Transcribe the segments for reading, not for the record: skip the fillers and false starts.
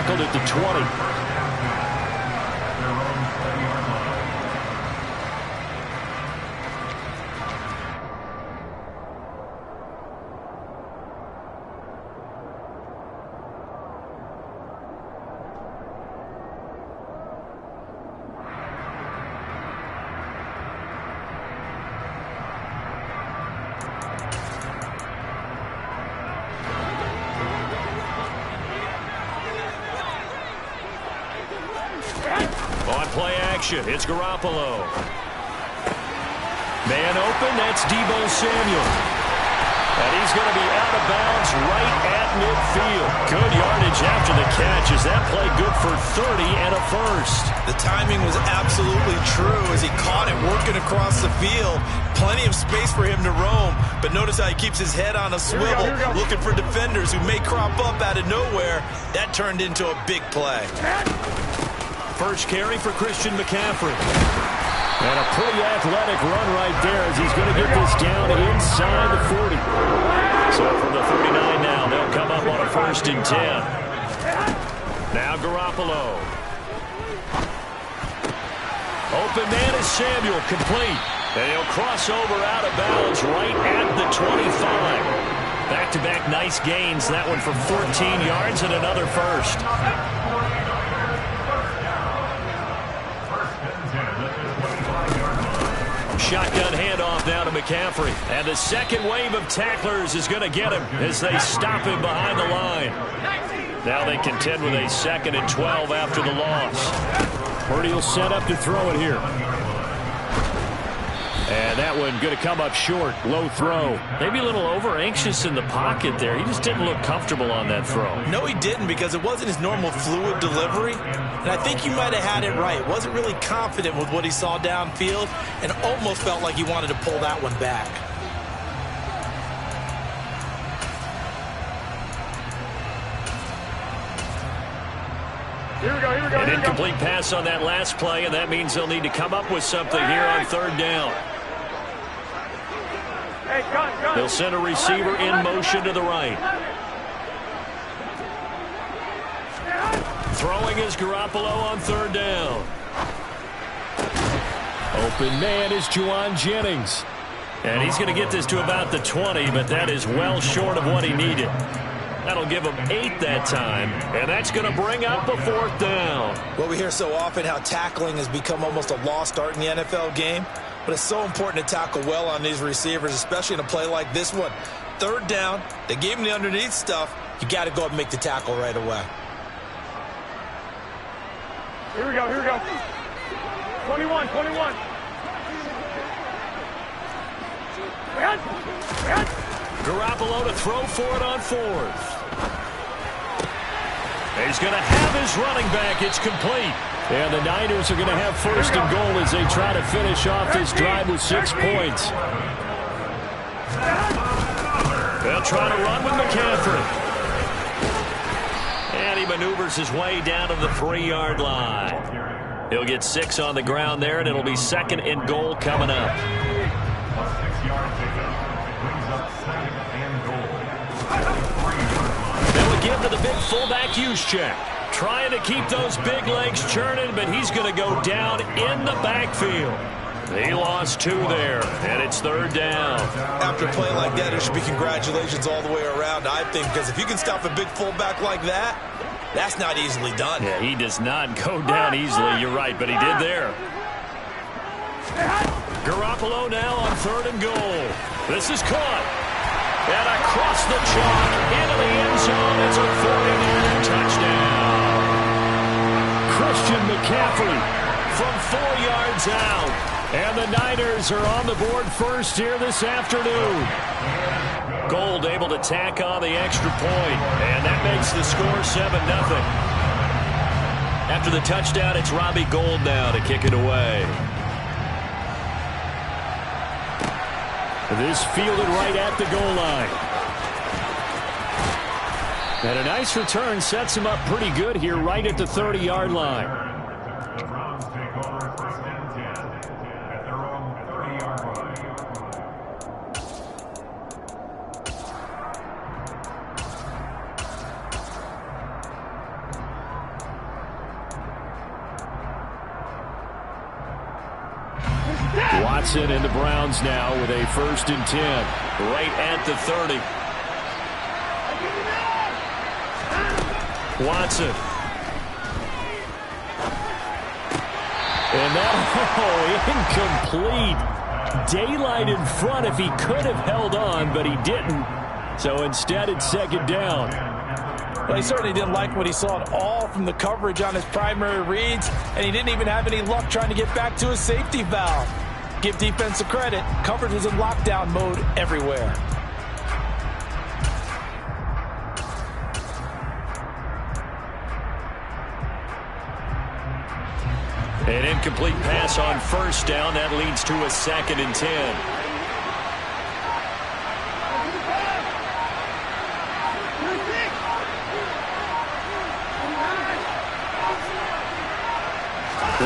tackled at the 20. On play action, it's Garoppolo. Man open, that's Deebo Samuel. And he's going to be out of bounds right at midfield. Good yardage after the catch. Is that play good for 30 and a first? The timing was absolutely true as he caught it working across the field. Plenty of space for him to roam. But notice how he keeps his head on a swivel, looking for defenders who may crop up out of nowhere. That turned into a big play. First carry for Christian McCaffrey. And a pretty athletic run right there as he's going to get this down inside the 40. So from the 39 now, they'll come up on a 1st and 10. Now Garoppolo. Open man is Samuel, complete. And he'll cross over out of bounds right at the 25. Back-to-back nice gains. That one for 14 yards and another first. Shotgun handoff now to McCaffrey. And the second wave of tacklers is going to get him as they stop him behind the line. Now they contend with a 2nd and 12 after the loss. Purdy will set up to throw it here. And that one going to come up short. Low throw. Maybe a little over-anxious in the pocket there. He just didn't look comfortable on that throw. No, he didn't, because it wasn't his normal fluid delivery. And I think you might have had it right. Wasn't really confident with what he saw downfield and almost felt like he wanted to pull that one back. Here we go. An incomplete pass on that last play, and that means they'll need to come up with something here on 3rd down. They'll send a receiver in motion to the right. Throwing is Garoppolo on 3rd down. Open man is Juwan Jennings. And he's going to get this to about the 20, but that is well short of what he needed. That'll give him 8 that time, and that's going to bring up a 4th down. Well, we hear so often how tackling has become almost a lost art in the NFL game, but it's so important to tackle well on these receivers, especially in a play like this one. 3rd down, they gave him the underneath stuff. You got to go and make the tackle right away. Here we go. 21. Garoppolo to throw for it on 4th. He's going to have his running back. It's complete. And the Niners are going to have 1st and goal as they try to finish off this drive with 6 points. They'll try to run with McCaffrey. And he maneuvers his way down to the 3-yard line. He'll get 6 on the ground there, and it'll be 2nd and goal coming up. They'll give to the big fullback Juszczyk. Trying to keep those big legs churning, but he's going to go down in the backfield. He lost 2 there, and it's 3rd down. After a play like that, there should be congratulations all the way around, I think, because if you can stop a big fullback like that, that's not easily done. Yeah, he does not go down easily, you're right, but he did there. Garoppolo now on 3rd and goal. This is caught. And across the chalk into the end zone. It's a 49er touchdown. Christian McCaffrey from 4 yards out. And the Niners are on the board first here this afternoon. Gold able to tack on the extra point. And that makes the score 7-0. After the touchdown, it's Robbie Gould now to kick it away. This fielded right at the goal line. And a nice return sets him up pretty good here right at the 30-yard line. Watson and the Browns now with a 1st and 10. Right at the 30. Watson. And that, incomplete. Daylight in front if he could have held on, but he didn't. So instead, it's 2nd down. Well, he certainly didn't like what he saw at all from the coverage on his primary reads, and he didn't even have any luck trying to get back to his safety valve. Give defense a credit. Coverage was in lockdown mode everywhere. An incomplete pass on 1st down. That leads to a 2nd and 10.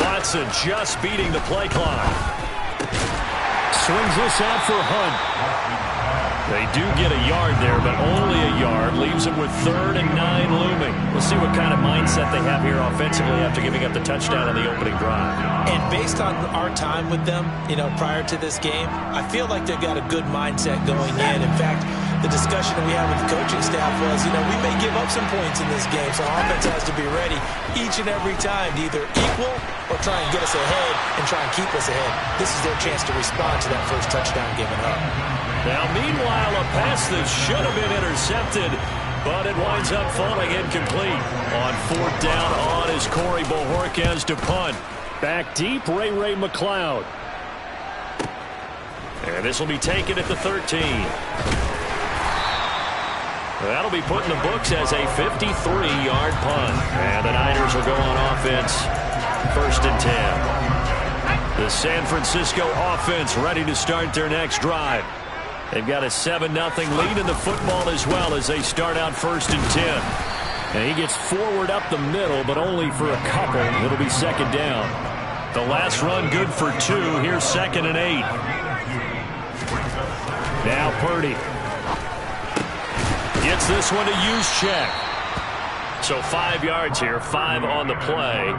Watson just beating the play clock. Swings this out for Hunt. They do get a yard there, but only a yard. Leaves them with 3rd and 9 looming. We'll see what kind of mindset they have here offensively after giving up the touchdown on the opening drive. And based on our time with them, prior to this game, I feel like they've got a good mindset going in. In fact, the discussion we had with the coaching staff was, we may give up some points in this game, so our offense has to be ready each and every time to either equal or try and get us ahead and try and keep us ahead. This is their chance to respond to that first touchdown given up. Now, meanwhile, a pass that should have been intercepted, but it winds up falling incomplete. On 4th down on is Corey Bojorquez to punt. Back deep, Ray McCloud. And this will be taken at the 13. That'll be put in the books as a 53-yard punt. And the Niners will go on offense, 1st and 10. The San Francisco offense ready to start their next drive. They've got a 7-0 lead in the football as well as they start out 1st and 10. And he gets forward up the middle, but only for a couple. It'll be 2nd down. The last run good for 2. Here's 2nd and 8. Now Purdy. Gets this one to Juszczyk. So 5 yards here, 5 on the play.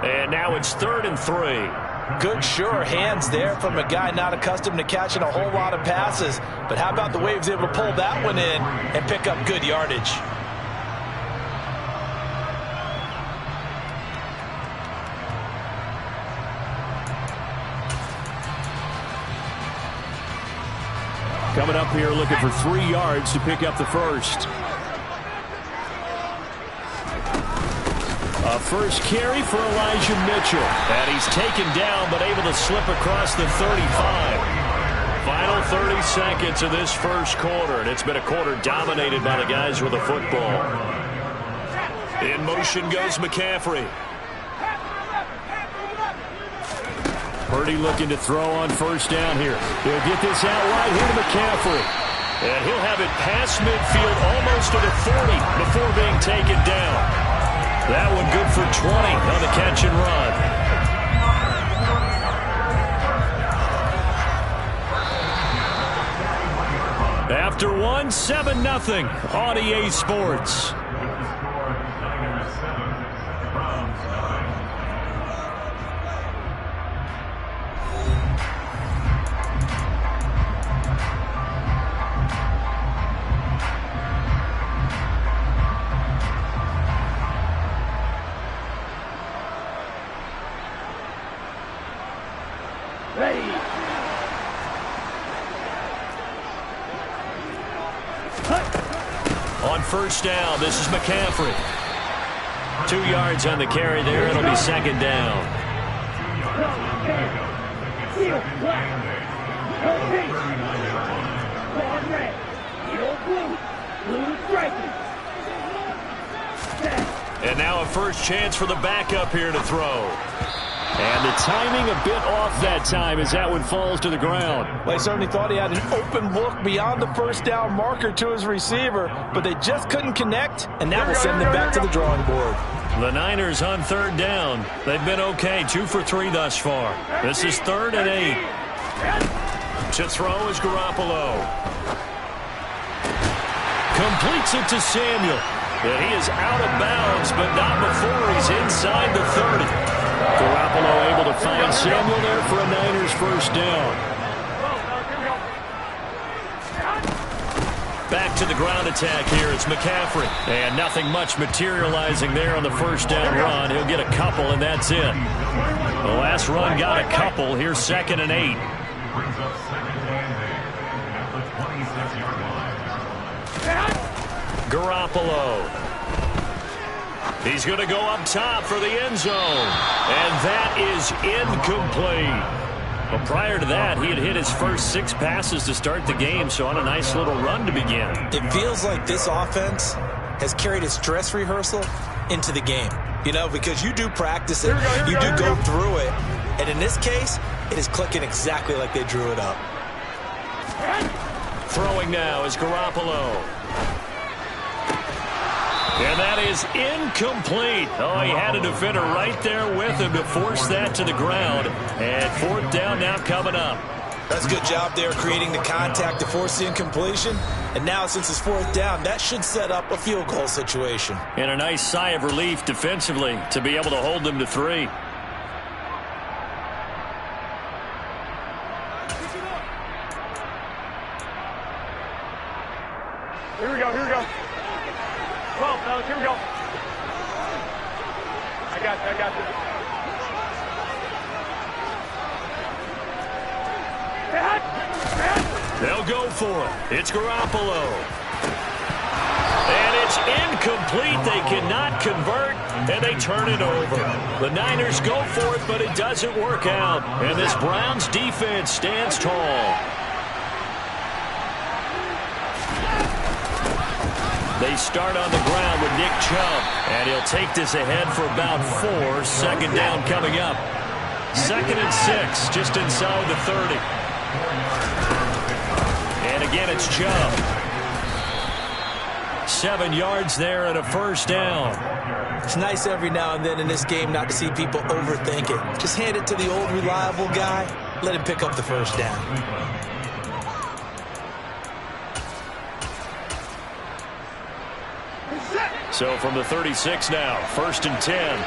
And now it's 3rd and 3. Good, sure hands there from a guy not accustomed to catching a whole lot of passes. But how about the way he was able to pull that one in and pick up good yardage? Coming up here looking for 3 yards to pick up the first. A first carry for Elijah Mitchell. And he's taken down but able to slip across the 35. Final 30 seconds of this first quarter. And it's been a quarter dominated by the guys with the football. In motion goes McCaffrey. Purdy looking to throw on 1st down here. He'll get this out right here to McCaffrey. And he'll have it past midfield almost to the 40 before being taken down. That one good for 20 on the catch and run. After one, 7-0 on EA Sports. On 1st down, this is McCaffrey. 2 yards on the carry there. It'll be 2nd down. And now a first chance for the backup here to throw. And the timing a bit off that time as that one falls to the ground. Well, he certainly thought he had an open look beyond the 1st down marker to his receiver, but they just couldn't connect, and that will send them back to the drawing board. The Niners on 3rd down. They've been okay, 2 for 3 thus far. This is 3rd and 8. To throw is Garoppolo. Completes it to Samuel. And he is out of bounds, but not before he's inside the 30. Garoppolo able to find Samuel there for a Niners first down. Back to the ground attack here. It's McCaffrey. And nothing much materializing there on the first down run. He'll get a couple, and that's it. The last run got a couple. Here's 2nd and 8. Garoppolo. He's going to go up top for the end zone. And that is incomplete. Well, prior to that, he had hit his first 6 passes to start the game, so on a nice little run to begin. It feels like this offense has carried its dress rehearsal into the game. You know, because you do practice it, you do go through it, and in this case, it is clicking exactly like they drew it up. Throwing now is Garoppolo. And that is incomplete. Oh, he had a defender right there with him to force that to the ground. And 4th down now coming up. That's a good job there creating the contact to force the incompletion. And now since it's 4th down, that should set up a field goal situation. And a nice sigh of relief defensively to be able to hold them to 3. Here we go, here we go. 12, fellas, here we go. I got this. They'll go for it. It's Garoppolo. And it's incomplete. They cannot convert, and they turn it over. The Niners go for it, but it doesn't work out. And this Browns defense stands tall. They start on the ground with Nick Chubb, and he'll take this ahead for about 4. 2nd down coming up. 2nd and 6, just inside the 30. And again, it's Chubb. 7 yards there and a first down. It's nice every now and then in this game not to see people overthink it. Just hand it to the old reliable guy. Let him pick up the first down. So from the 36 now, 1st and 10.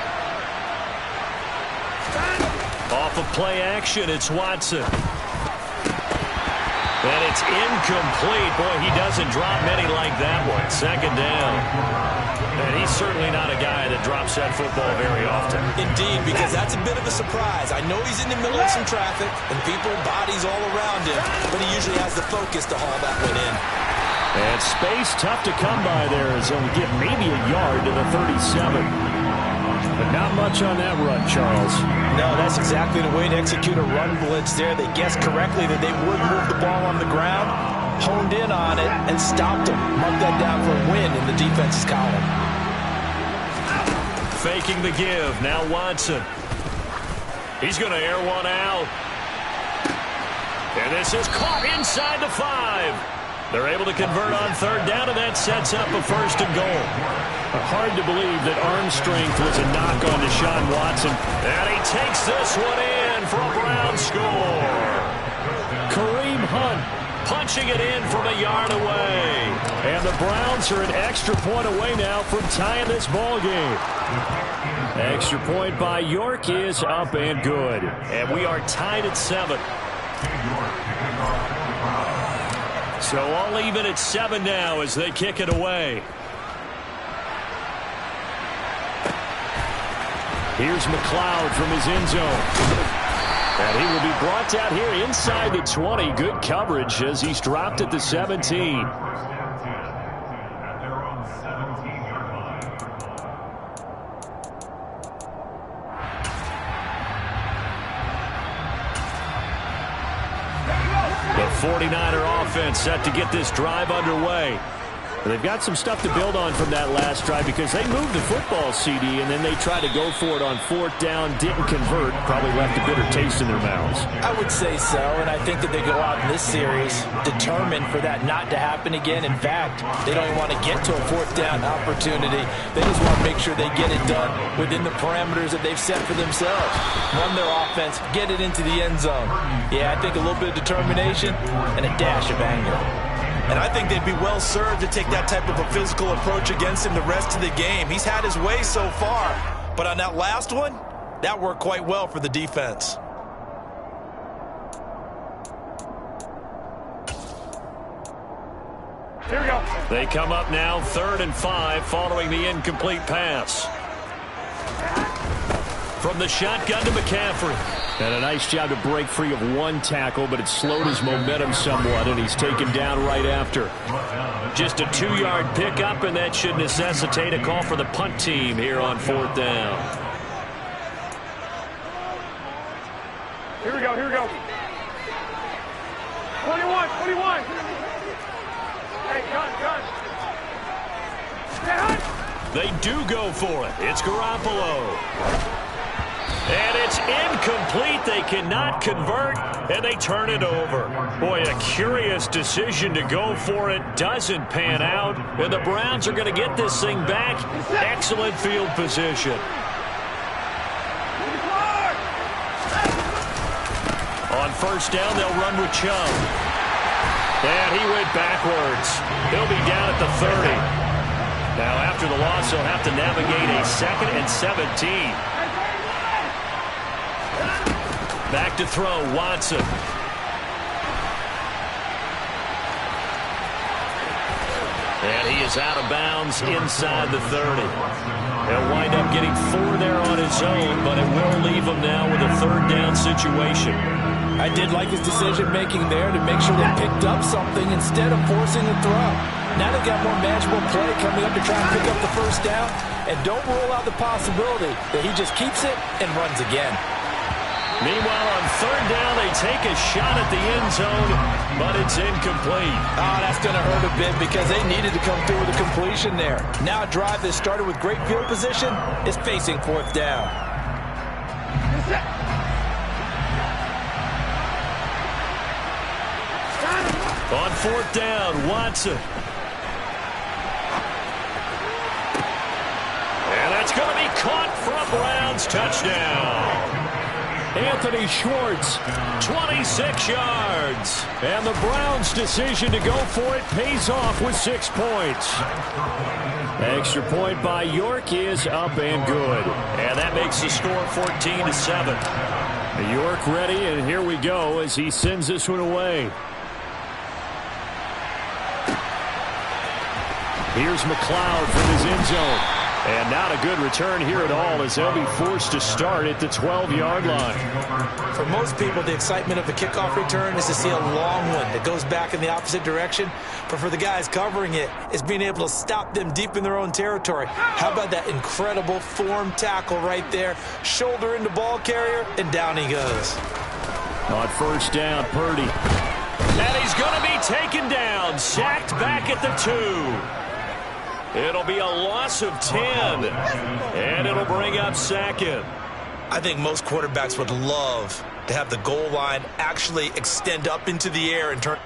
Off of play action, it's Watson. And it's incomplete. Boy, he doesn't drop many like that one. 2nd down. And he's certainly not a guy that drops that football very often. Indeed, because that's a bit of a surprise. I know he's in the middle of some traffic and people, bodies all around him, but he usually has the focus to haul that one in. And space tough to come by there as he'll get maybe a yard to the 37. But not much on that run, Charles. No, that's exactly the way to execute a run blitz there. They guessed correctly that they would move the ball on the ground, honed in on it, and stopped them. Mark that down for a win in the defense's column. Faking the give. Now Watson. He's going to air one out. And this is caught inside the 5. They're able to convert on 3rd down, and that sets up a 1st and goal. Hard to believe that arm strength was a knock on Deshaun Watson. And he takes this one in for a Brown score. Kareem Hunt punching it in from a yard away. And the Browns are an extra point away now from tying this ball game. Extra point by York is up and good. And we are tied at 7. So all even at 7 now as they kick it away. Here's McLeod from his end zone. And he will be brought down here inside the 20. Good coverage as he's dropped at the 17. The 49er offense set to get this drive underway. They've got some stuff to build on from that last drive because they moved the football, CD, and then they tried to go for it on 4th down, didn't convert, probably left a bitter taste in their mouths. I would say so, and I think that they go out in this series determined for that not to happen again. In fact, they don't even want to get to a 4th down opportunity. They just want to make sure they get it done within the parameters that they've set for themselves. Run their offense, get it into the end zone. Yeah, I think a little bit of determination and a dash of anger. And I think they'd be well served to take that type of a physical approach against him the rest of the game. He's had his way so far, but on that last one, That worked quite well for the defense. Here we go. They come up now 3rd and 5 following the incomplete pass. From the shotgun to McCaffrey. And a nice job to break free of one tackle, but it slowed his momentum somewhat, and he's taken down right after. Just a 2-yard pickup, and that should necessitate a call for the punt team here on 4th down. Here we go, here we go. 21, 21. Hey, gun. Hey, Hunt. They do go for it. It's Garoppolo. And it's incomplete. They cannot convert, and they turn it over. Boy, a curious decision to go for it. Doesn't pan out, and the Browns are going to get this thing back. Excellent field position. On 1st down, they'll run with Chubb. And he went backwards. He'll be down at the 30. Now, after the loss, he'll have to navigate a 2nd and 17. Back to throw, Watson. And he is out of bounds inside the 30. He'll wind up getting 4 there on his own, but it will leave him now with a 3rd down situation. I did like his decision-making there to make sure they picked up something instead of forcing the throw. Now they've got more manageable play coming up to try and pick up the 1st down. And don't rule out the possibility that he just keeps it and runs again. Meanwhile, on 3rd down, they take a shot at the end zone, but it's incomplete. Oh, that's going to hurt a bit because they needed to come through with a completion there. Now a drive that started with great field position is facing 4th down. On 4th down, Watson. And that's going to be caught for a Browns touchdown. Anthony Schwartz, 26 yards. And the Browns' decision to go for it pays off with 6 points. Extra point by York is up and good. And that makes the score 14-7. York ready, and here we go as he sends this one away. Here's McLeod from his end zone. And not a good return here at all as they'll be forced to start at the 12-yard line. For most people, the excitement of a kickoff return is to see a long one that goes back in the opposite direction. But for the guys covering it, it's being able to stop them deep in their own territory. How about that incredible form tackle right there? Shoulder into ball carrier, and down he goes. On 1st down, Purdy. And he's going to be taken down, sacked back at the 2. It'll be a loss of 10, and it'll bring up 2nd. I think most quarterbacks would love to have the goal line actually extend up into the air and turn.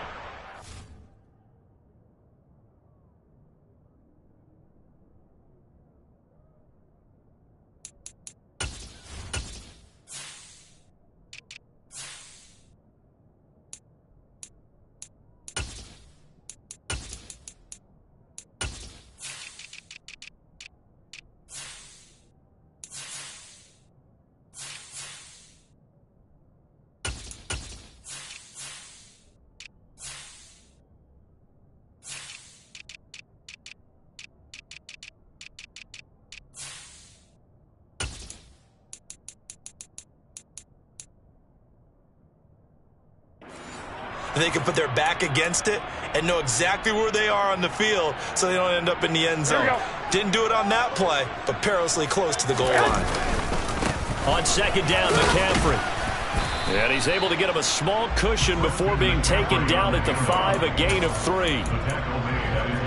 They can put their back against it and know exactly where they are on the field so they don't end up in the end zone. Didn't do it on that play, but perilously close to the goal line. On 2nd down, McCaffrey. And he's able to get him a small cushion before being taken down at the 5, a gain of 3.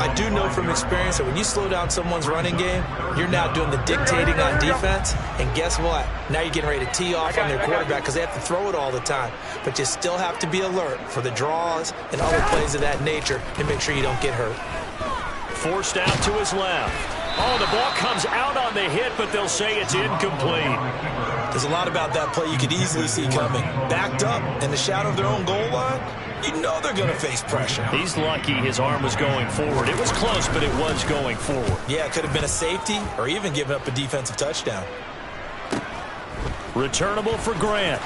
I do know from experience that when you slow down someone's running game, you're now doing the dictating on defense. And guess what? Now you're getting ready to tee off on their quarterback because they have to throw it all the time. But you still have to be alert for the draws and other plays of that nature to make sure you don't get hurt. Forced out to his left. Oh, the ball comes out on the hit, but they'll say it's incomplete. There's a lot about that play you could easily see coming. Backed up in the shadow of their own goal line, you know they're going to face pressure. He's lucky his arm was going forward. It was close, but it was going forward. Yeah, it could have been a safety or even given up a defensive touchdown. Returnable for Grant.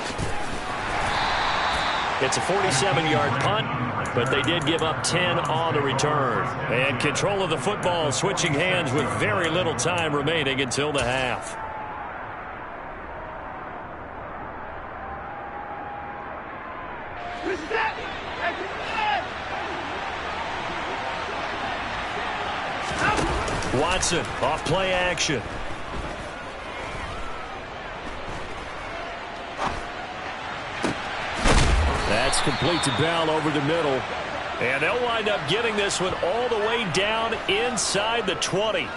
It's a 47-yard punt, but they did give up 10 on the return. And control of the football switching hands with very little time remaining until the half. Watson off play action. That's complete to Bell over the middle. And they'll wind up getting this one all the way down inside the 20.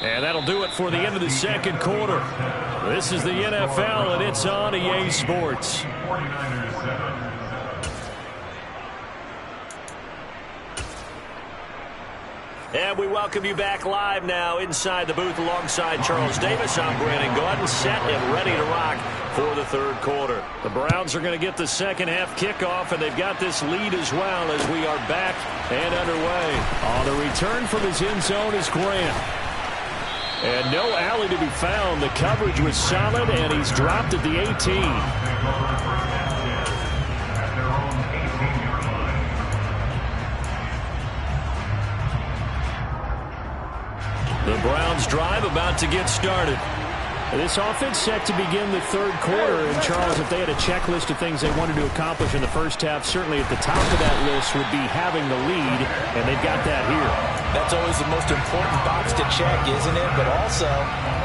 And that'll do it for the end of the second quarter. This is the NFL, and it's on EA Sports. And we welcome you back live now inside the booth alongside Charles Davis. I'm Brandon Gaudin, set and ready to rock for the third quarter. The Browns are going to get the second half kickoff, and they've got this lead as well as we are back and underway. On the return from his end zone is Grant. And no alley to be found. The coverage was solid, and he's dropped at the 18. The Browns drive about to get started. This offense set to begin the third quarter. And, Charles, if they had a checklist of things they wanted to accomplish in the first half, certainly at the top of that list would be having the lead, and they've got that here. That's always the most important box to check, isn't it? But also,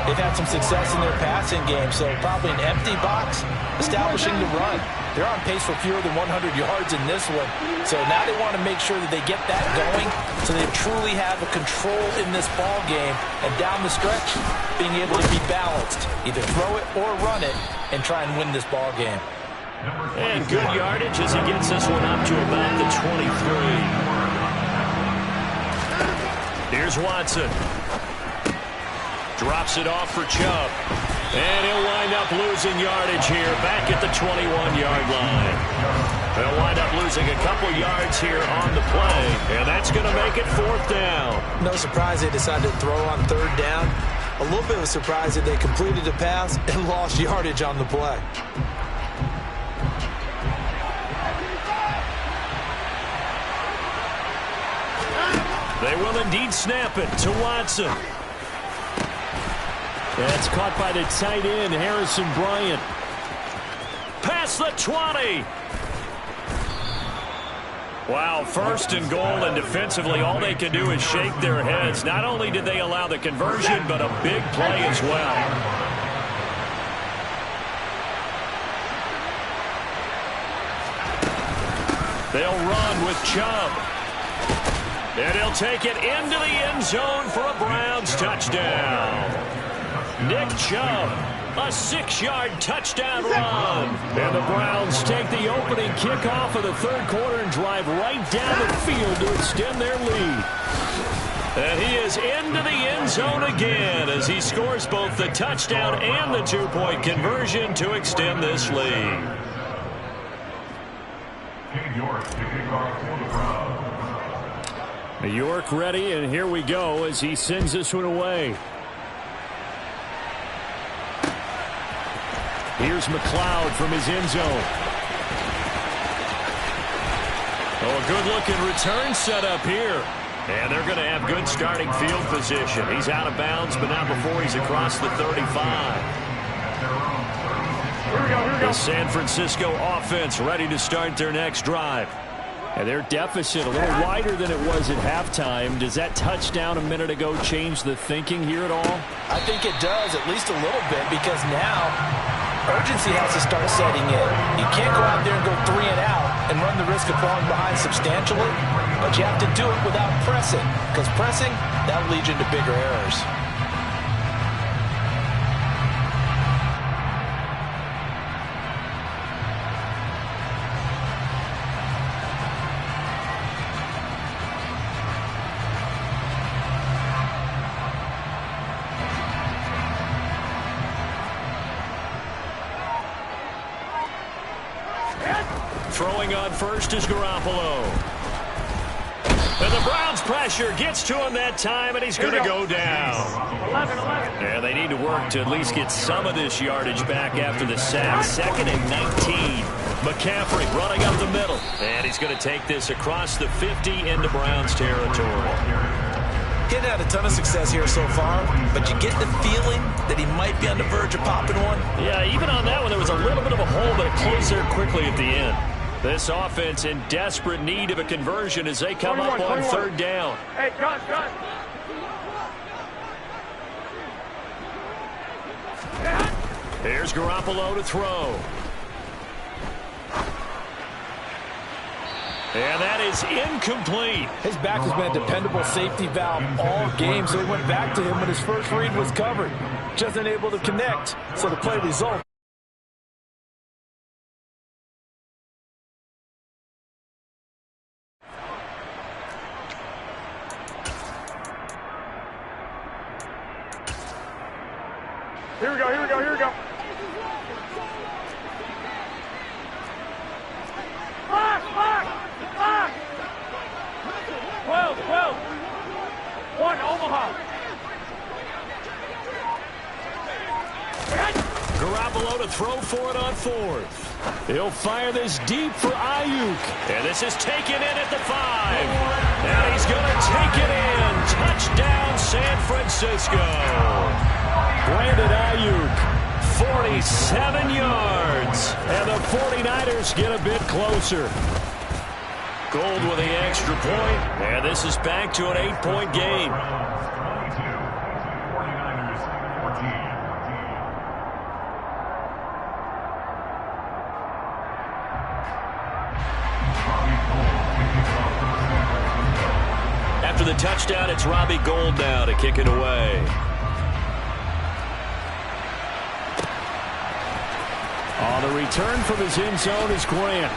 they've had some success in their passing game, so probably an empty box, establishing the run. They're on pace for fewer than 100 yards in this one. So now they want to make sure that they get that going so they truly have a control in this ball game. And down the stretch, being able to be balanced. Either throw it or run it and try and win this ball game. And good yardage as he gets this one up to about the 23. Here's Watson. Drops it off for Chubb. And he'll wind up losing yardage here back at the 21-yard line. They'll wind up losing a couple yards here on the play, and that's going to make it fourth down. No surprise they decided to throw on third down. A little bit of a surprise that they completed the pass and lost yardage on the play. They will indeed snap it to Watson. That's caught by the tight end, Harrison Bryant. Past the 20. Wow, first and goal, and defensively all they can do is shake their heads. Not only did they allow the conversion, but a big play as well. They'll run with Chubb. And he'll take it into the end zone for a Browns touchdown. Nick Chubb, a 6-yard touchdown run. And the Browns take the opening kickoff of the third quarter and drive right down the field to extend their lead. And he is into the end zone again as he scores both the touchdown and the two-point conversion to extend this lead. York ready, and here we go as he sends this one away. Here's McLeod from his end zone. Oh, a good-looking return set up here. And they're going to have good starting field position. He's out of bounds, but not before he's across the 35. The San Francisco offense ready to start their next drive. And their deficit a little wider than it was at halftime. Does that touchdown a minute ago change the thinking here at all? I think it does, at least a little bit, because now urgency has to start setting in. You can't go out there and go 3 and out and run the risk of falling behind substantially, but you have to do it without pressing, because pressing, that'll lead you into bigger errors. Throwing on first is Garoppolo. And the Browns' pressure gets to him that time, and he's going to go down. 11. Yeah, they need to work to at least get some of this yardage back after the sack. 2nd and 19. McCaffrey running up the middle. And he's going to take this across the 50 into Browns territory. He's had a ton of success here so far, but you get the feeling that he might be on the verge of popping one. Yeah, even on that one, there was a little bit of a hole, but it closed there quickly at the end. This offense in desperate need of a conversion as they come up on 3rd down. Hey, gun. Here's Garoppolo to throw. And that is incomplete. His back has been a dependable safety valve all game, so he went back to him when his first read was covered. Just unable to connect, so the play result. Here we go. Mark! 12. 1, Omaha. Garoppolo to throw for it on 4th. He'll fire this deep for Ayuk. And this is taken in at the 5. And he's going to take it in. Touchdown, San Francisco. Brandon Ayuk, 47 yards. And the 49ers get a bit closer. Gold with the extra point. And this is back to an 8-point game. After the touchdown, it's Robbie Gould now to kick it away. On the return from his end zone is Grant.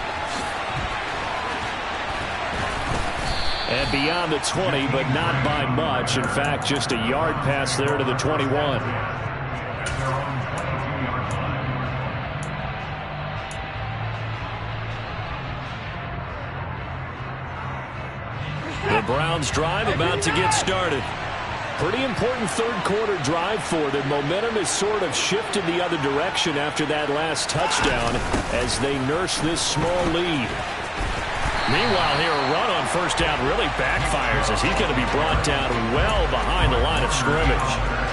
And beyond the 20, but not by much. In fact, just a yard pass there to the 21. The Browns drive about to get started. Pretty important 3rd quarter drive for them. Momentum has sort of shifted the other direction after that last touchdown as they nurse this small lead. Meanwhile, here a run on 1st down really backfires as he's going to be brought down well behind the line of scrimmage.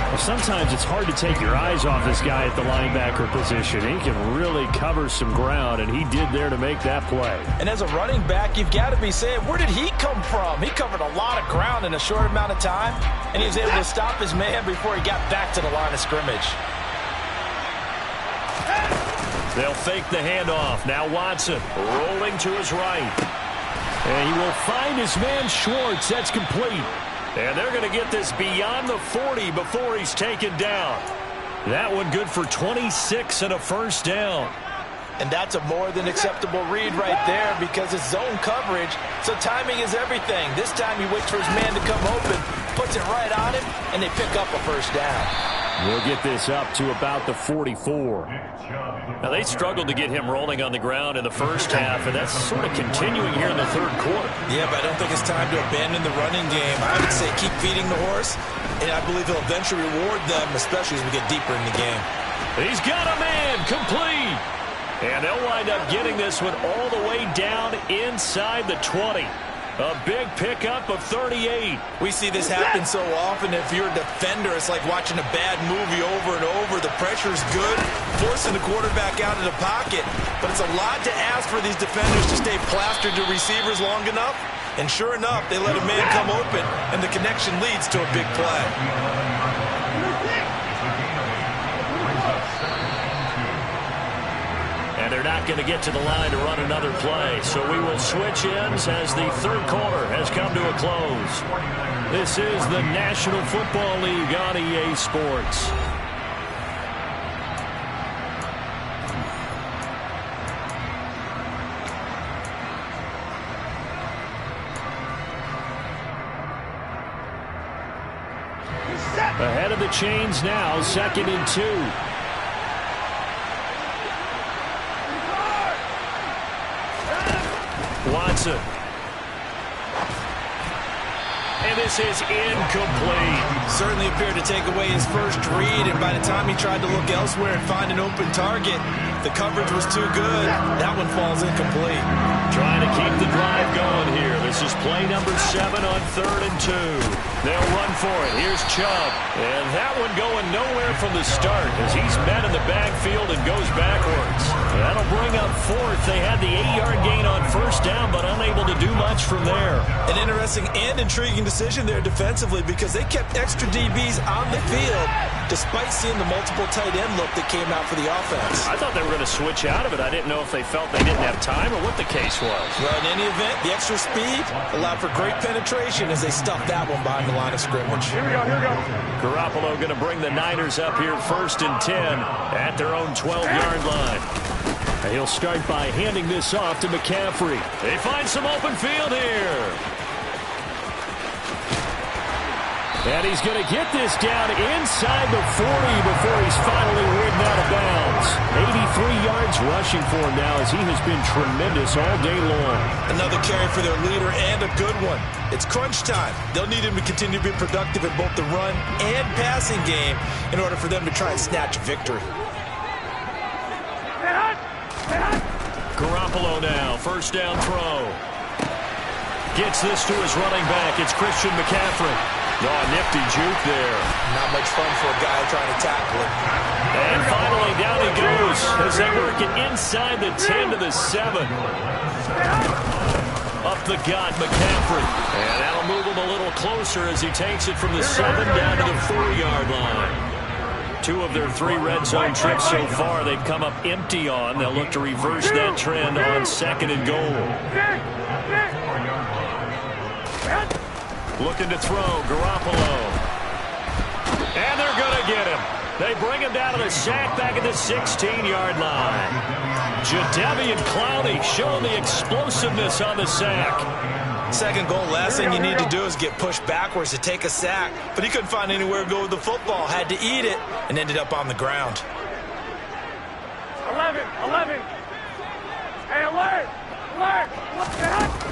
Well, sometimes it's hard to take your eyes off this guy at the linebacker position. He can really cover some ground, and he did there to make that play. And as a running back, you've got to be saying, where did he come from? He covered a lot of ground in a short amount of time, and he was able to stop his man before he got back to the line of scrimmage. They'll fake the handoff. Now Watson rolling to his right. And he will find his man Schwartz. That's complete. And they're going to get this beyond the 40 before he's taken down. That one good for 26 and a 1st down. And that's a more than acceptable read right there because it's zone coverage, so timing is everything. This time he waits for his man to come open, puts it right on him, and they pick up a 1st down. We'll get this up to about the 44. Now, they struggled to get him rolling on the ground in the 1st half, and that's sort of continuing here in the 3rd quarter. Yeah, but I don't think it's time to abandon the running game. I would say keep feeding the horse, and I believe he'll eventually reward them, especially as we get deeper in the game. He's got a man complete. And they'll wind up getting this one all the way down inside the 20. A big pickup of 38. We see this happen so often. If you're a defender, it's like watching a bad movie over and over. The pressure's good, forcing the quarterback out of the pocket. But it's a lot to ask for these defenders to stay plastered to receivers long enough. And sure enough, they let a man come open, and the connection leads to a big play. And they're not going to get to the line to run another play. So we will switch ends as the 3rd quarter has come to a close. This is the National Football League on EA Sports. Ahead of the chains now, 2nd and 2. Watson. And this is incomplete. Certainly appeared to take away his first read, and by the time he tried to look elsewhere and find an open target, the coverage was too good. That one falls incomplete. Trying to keep the drive going here. This is play number 7 on 3rd and 2. They'll run for it. Here's Chubb. And that one going nowhere from the start as he's met in the backfield and goes backwards. That'll bring up 4th. They had the 8-yard gain on 1st down, but unable to do much from there. An interesting and intriguing decision there defensively because they kept extra DBs on the field despite seeing the multiple tight end look that came out for the offense. I thought they were going to switch out of it. I didn't know if they felt they didn't have time or what the case was. Well, in any event, the extra speed allowed for great penetration as they stuffed that one behind the line of scrimmage. Here we go, here we go. Garoppolo going to bring the Niners up here 1st and 10 at their own 12-yard line. He'll start by handing this off to McCaffrey. They find some open field here. And he's going to get this down inside the 40 before he's finally ridden out of bounds. 83 yards rushing for him now as he has been tremendous all day long. Another carry for their leader and a good one. It's crunch time. They'll need him to continue to be productive in both the run and passing game in order for them to try and snatch a victory. Garoppolo now, 1st down throw. Gets this to his running back. It's Christian McCaffrey. Oh, nifty juke there. Not much fun for a guy trying to tackle it. And finally, down he goes as they work it inside the 10 to the 7. Up the gut, McCaffrey. And that'll move him a little closer as he takes it from the 7 down to the 4-yard line. 2 of their 3 red zone trips so far they've come up empty on. They'll look to reverse that trend on 2nd and goal. Looking to throw, Garoppolo. And they're going to get him. They bring him down to the sack back at the 16-yard line. Jadeveon Clowney showing the explosiveness on the sack. 2nd goal, last thing you need to do is get pushed backwards to take a sack. But he couldn't find anywhere to go with the football. Had to eat it and ended up on the ground. 11. Hey, alert.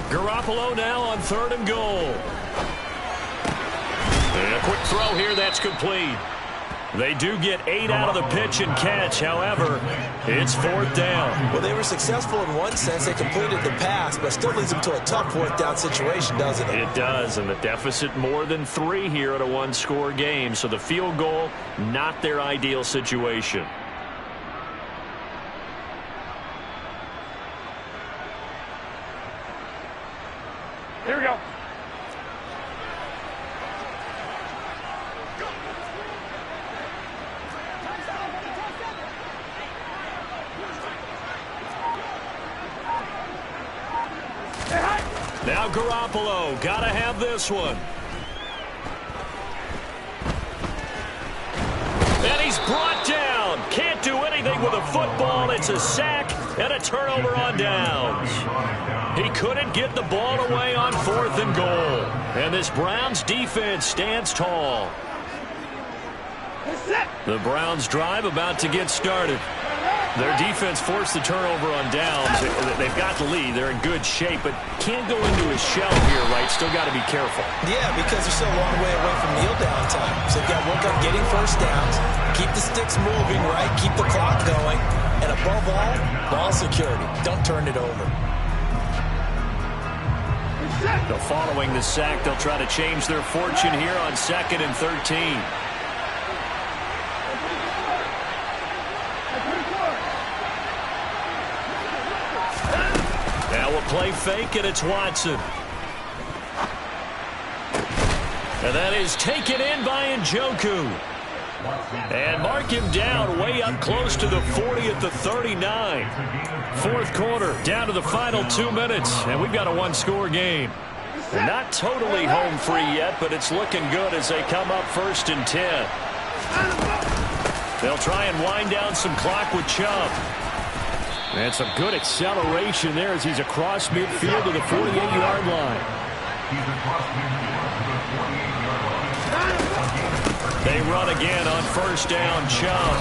Garoppolo now on 3rd and goal. And a quick throw here, that's complete. They do get 8 out of the pitch and catch. However, it's 4th down. Well, they were successful in one sense. They completed the pass, but still leads them to a tough 4th down situation, doesn't it? It does, and the deficit more than 3 here at a 1-score game. So the field goal, not their ideal situation. Here we go. Now Garoppolo, gotta have this one. And he's brought down. Can't do anything with a football. It's a sack and a turnover on downs. He couldn't get the ball away on 4th and goal. And this Browns defense stands tall. The Browns drive about to get started. Their defense forced the turnover on downs. They've got the lead. They're in good shape, but can't go into a shell here, right? Still got to be careful. Yeah, because they're still a long way away from kneel down time. So they've got to work on getting 1st downs, keep the sticks moving, right? Keep the clock going. And above all, ball security. Don't turn it over. So following the sack, they'll try to change their fortune here on 2nd and 13. Play fake, and it's Watson. And that is taken in by Njoku. And mark him down way up close to the 40 at the 39. 4th quarter, down to the final 2 minutes, and we've got a 1-score game. Not totally home free yet, but it's looking good as they come up 1st and 10. They'll try and wind down some clock with Chubb. And some good acceleration there as he's across midfield to the 48-yard line. They run again on 1st down, Chubb.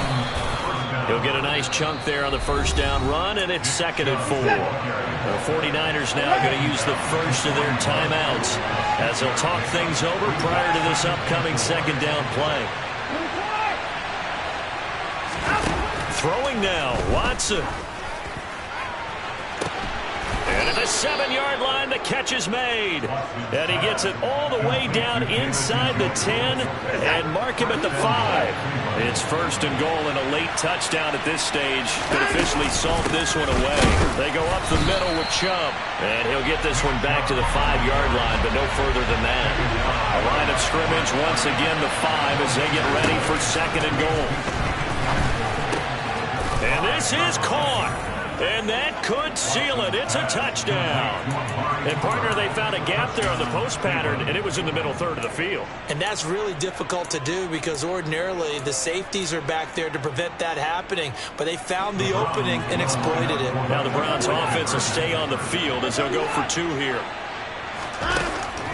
He'll get a nice chunk there on the first down run, and it's 2nd and 4. The 49ers now going to use the first of their timeouts as they'll talk things over prior to this upcoming 2nd down play. Throwing now, Watson. And at the 7-yard line, the catch is made. And he gets it all the way down inside the 10 and mark him at the 5. It's 1st and goal and a late touchdown at this stage could officially salt this one away. They go up the middle with Chubb. And he'll get this one back to the 5-yard line, but no further than that. A line of scrimmage once again the 5 as they get ready for 2nd and goal. And this is caught. And that could seal it. It's a touchdown. And, partner, they found a gap there on the post pattern, and it was in the middle third of the field. And that's really difficult to do because ordinarily the safeties are back there to prevent that happening. But they found the opening and exploited it. Now the Browns offense will stay on the field as they'll go for 2 here.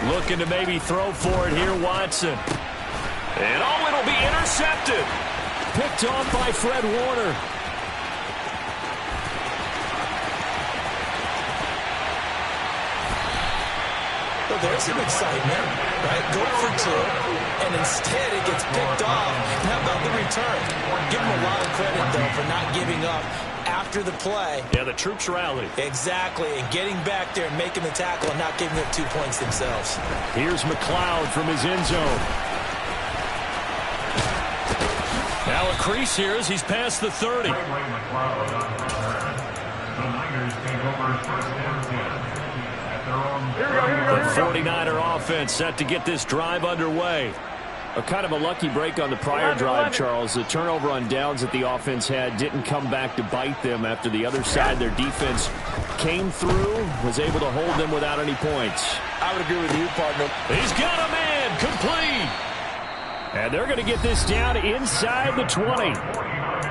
Looking to maybe throw for it here, Watson. And, it'll be intercepted. Picked off by Fred Warner. Well, there's some excitement, right? Go for 2, and instead it gets picked off. And how about the return? Give them a lot of credit, though, for not giving up after the play. Yeah, the troops rallied. Exactly, and getting back there and making the tackle and not giving up 2 points themselves. Here's McLeod from his end zone. Now a crease here as he's past the 30. The 49er offense set to get this drive underway. A kind of a lucky break on the prior drive, Charles. The turnover on downs that the offense had didn't come back to bite them after the other side. Their defense came through, was able to hold them without any points. I would agree with you, partner. He's got a man, complete. And they're going to get this down inside the 20.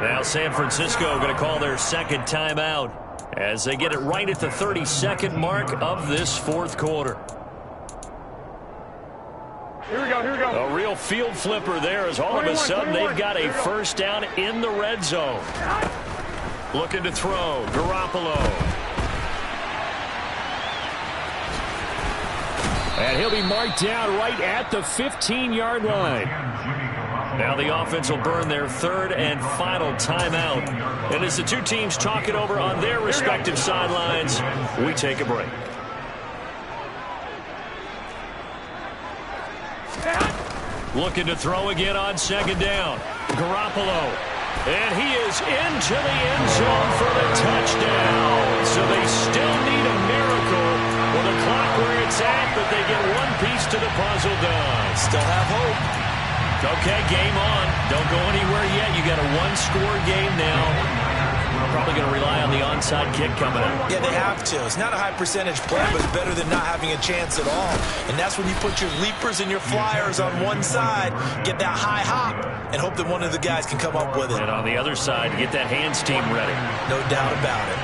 Now San Francisco going to call their 2nd timeout as they get it right at the 32nd mark of this 4th quarter. Here we go, here we go. A real field flipper there as all of a sudden they've got a first down in the red zone. Looking to throw, Garoppolo. And he'll be marked down right at the 15-yard line. Now the offense will burn their 3rd and final timeout. And as the two teams talk it over on their respective sidelines, we take a break. Looking to throw again on 2nd down. Garoppolo. And he is into the end zone for the touchdown. So they still need a miracle with the clock where it's at, but they get one piece to the puzzle done. Still have hope. Okay, game on. Don't go anywhere yet. You got a 1-score game now. Probably going to rely on the onside kick coming up. Yeah, they have to. It's not a high percentage play, but it's better than not having a chance at all. And that's when you put your leapers and your flyers on one side, get that high hop, and hope that one of the guys can come up with it. And on the other side, get that hands team ready. No doubt about it.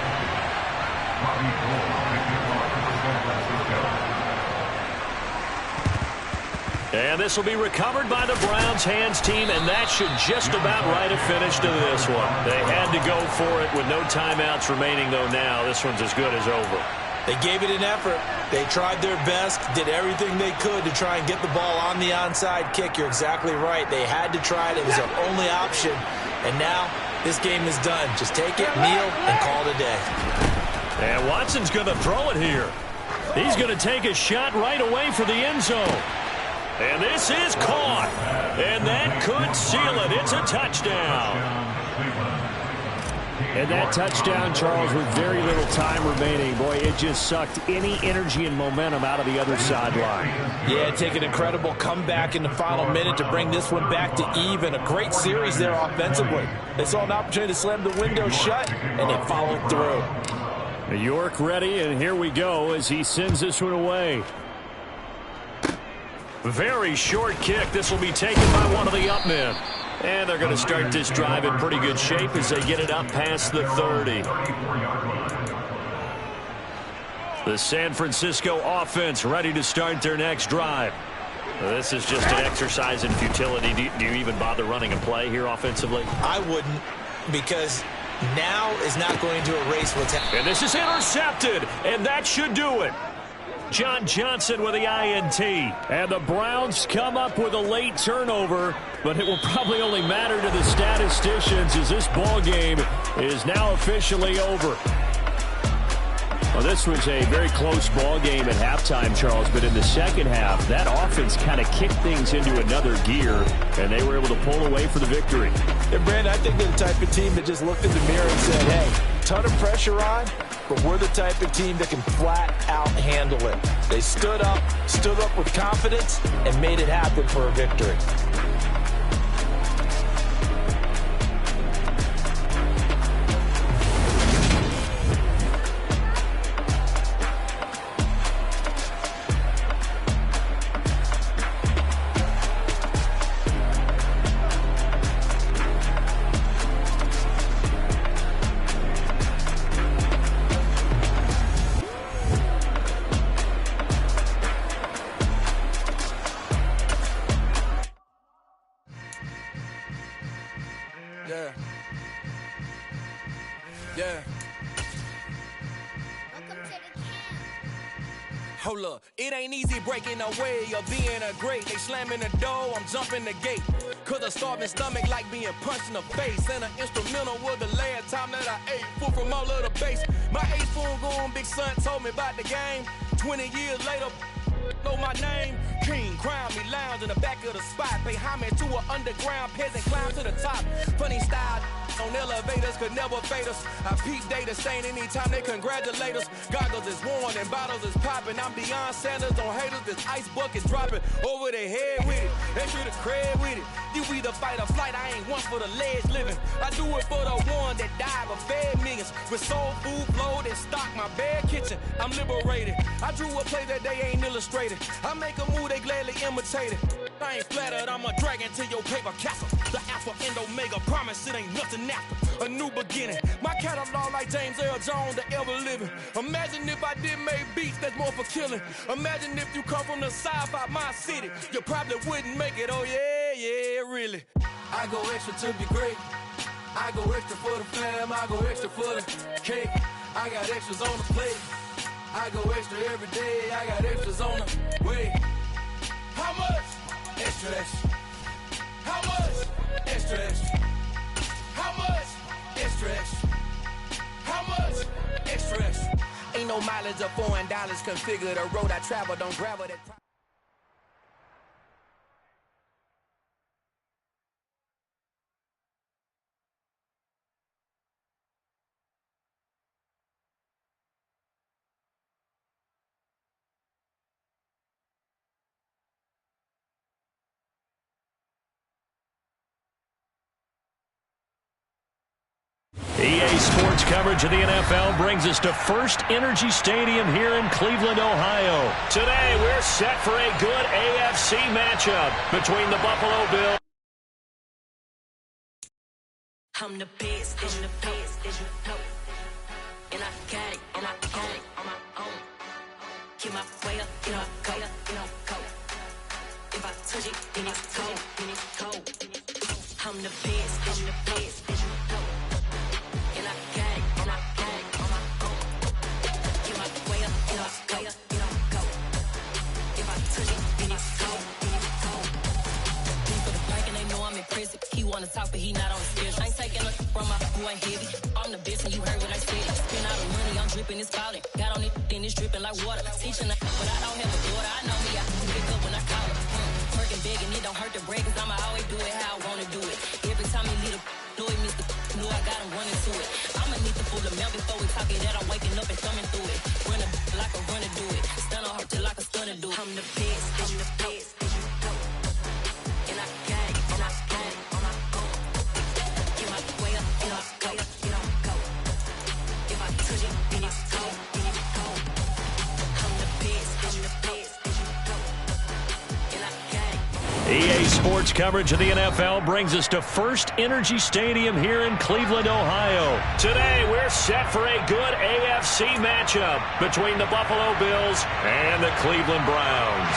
And this will be recovered by the Browns hands team, and that should just about write a finish to this one. They had to go for it with no timeouts remaining, though now this one's as good as over. They gave it an effort. They tried their best, did everything they could to try and get the ball on the onside kick. You're exactly right. They had to try it. It was their only option. And now this game is done. Just take it, kneel, and call it a day. And Watson's going to throw it here. He's going to take a shot right away for the end zone. And this is caught. And that could seal it. It's a touchdown. And that touchdown, Charles, with very little time remaining. Boy, it just sucked any energy and momentum out of the other sideline. Yeah, take an incredible comeback in the final minute to bring this one back to even. A great series there offensively. They saw an opportunity to slam the window shut, and they followed through. York ready, and here we go as he sends this one away. Very short kick. This will be taken by one of the up men. And they're going to start this drive in pretty good shape as they get it up past the 30. The San Francisco offense ready to start their next drive. This is just an exercise in futility. Do you even bother running a play here offensively? I wouldn't. because now is not going to erase what's happened. And this is intercepted, and that should do it. John Johnson with the INT. And the Browns come up with a late turnover, but it will probably only matter to the statisticians as this ball game is now officially over. Well, this was a very close ball game at halftime, Charles, but in the second half, that offense kind of kicked things into another gear, and they were able to pull away for the victory. And, Brandon, I think they're the type of team that just looked in the mirror and said, hey, ton of pressure on, but we're the type of team that can flat out handle it. They stood up with confidence, and made it happen for a victory. Yeah. Hold up, it ain't easy breaking away or being a great. They slamming the door, I'm jumping the gate. Cause a starving stomach like being punched in the face. And an instrumental was the last time that I ate food from all of the base. My ace phone going, big son told me about the game. 20 years later, know my name. King, crown me, lounge in the back of the spot. Pay homage to an underground peasant, climb to the top. Funny style on elevators could never fade us. I peep data stain anytime they congratulate us. Goggles is worn and bottles is popping. I'm Deion Sanders on haters, this ice bucket dropping over their head with it. Extra the cred with it. You either fight or flight, I ain't one for the ledge living. I do it for the one that died but fed millions. With soul food flowed and stock my bad kitchen. I'm liberated. I drew a play that they ain't illustrated. I make a move, they gladly imitate it. I ain't flattered, I'm a dragon to your paper castle. The Alpha and Omega, promise it ain't nothing after. A new beginning. My catalog like James Earl Jones, the ever living. Imagine if I did make beats that's more for killing. Imagine if you come from the south out my city. You probably wouldn't make it, oh yeah, really. I go extra to be great. I go extra for the fam, I go extra for the cake. I got extras on the plate. I go extra every day, I got extras on the way. How much? Extra, extra. How much? Extra, extra. How much? Extra, extra. How much? Extra, extra. Ain't no mileage of $4 configure the road I travel, don't gravel that. EA Sports coverage of the NFL brings us to First Energy Stadium here in Cleveland, Ohio. Today, we're set for a good AFC matchup between the Buffalo Bills. I'm the best, and the best, as you know. And I got it, and I got it on my own. Get my way up, you know, go, you know, go. If I touch it, then it's cold, then it's cold. I'm the best, and the best, as you know. And I got it, and I got it on my own. Get my way up, you know, go, you know, go. If I touch it, then it's cold, then it's cold. He for the break and they know I'm impressive. He wanna talk, but he not on the stairs. I ain't taking nothing from my boy heavy. I'm the best and you heard what I said. Spend all the money, I'm dripping, it's falling. Got on it, then it's dripping like water. Teaching but I don't have a daughter. I know me, I can pick up when I call it. Working big and it don't hurt the break, cause I'ma always do it how I wanna do it. Every time he lead a know it, Mr. Know I got him running to it. I'ma need to pull the mail before we talk it that I'm waking up and thumbing through it. Run a like a runner do it. Stun on her till like a stunner do it. I'm the best, I'm the best, as you know. And I got it, and I got it on my own. Get my way up, you know, go, you know, go. If I touch it, then it's cold, then it's cold. I'm the best, I'm the best, as you know. And I got it. EA Sports coverage of the NFL brings us to First Energy Stadium here in Cleveland, Ohio. Today, we're set for a good AFC matchup between the Buffalo Bills and the Cleveland Browns.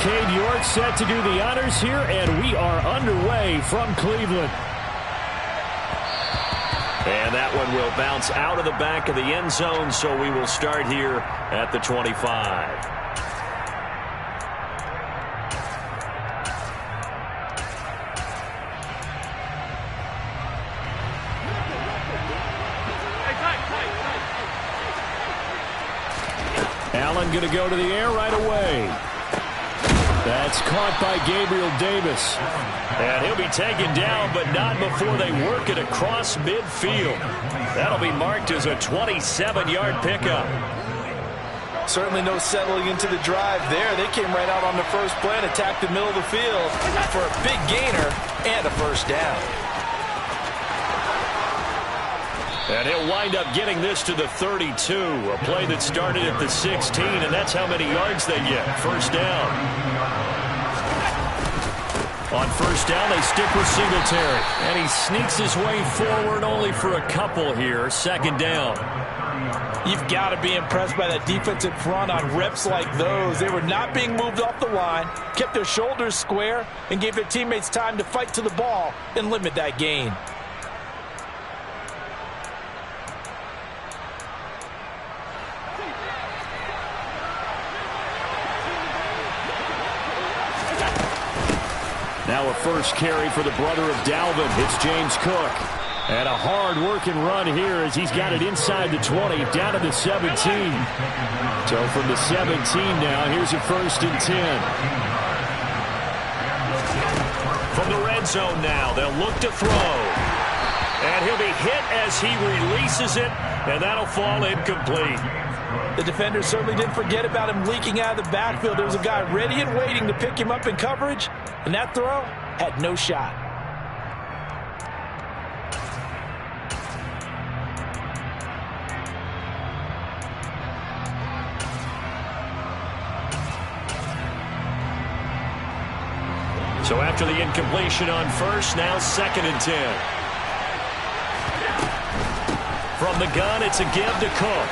Cade York set to do the honors here, and we are underway from Cleveland. And that one will bounce out of the back of the end zone, so we will start here at the 25. Allen going to go to the air right away. That's caught by Gabriel Davis. And he'll be taken down, but not before they work it across midfield. That'll be marked as a 27-yard pickup. Certainly no settling into the drive there. They came right out on the first play and attacked the middle of the field for a big gainer and a first down. And he'll wind up getting this to the 32. A play that started at the 16, and that's how many yards they get. First down. On first down, they stick with Singletary. And he sneaks his way forward only for a couple here. Second down. You've got to be impressed by that defensive front on reps like those. They were not being moved off the line, kept their shoulders square, and gave their teammates time to fight to the ball and limit that gain. Now a first carry for the brother of Dalvin. It's James Cook. And a hard-working run here as he's got it inside the 20, down to the 17. So from the 17 now, here's a 1st and 10. From the red zone now, they'll look to throw. And he'll be hit as he releases it, and that'll fall incomplete. The defender certainly didn't forget about him leaking out of the backfield. There was a guy ready and waiting to pick him up in coverage, and that throw had no shot. So after the incompletion on first, now 2nd and 10. From the gun, it's a give to Cook.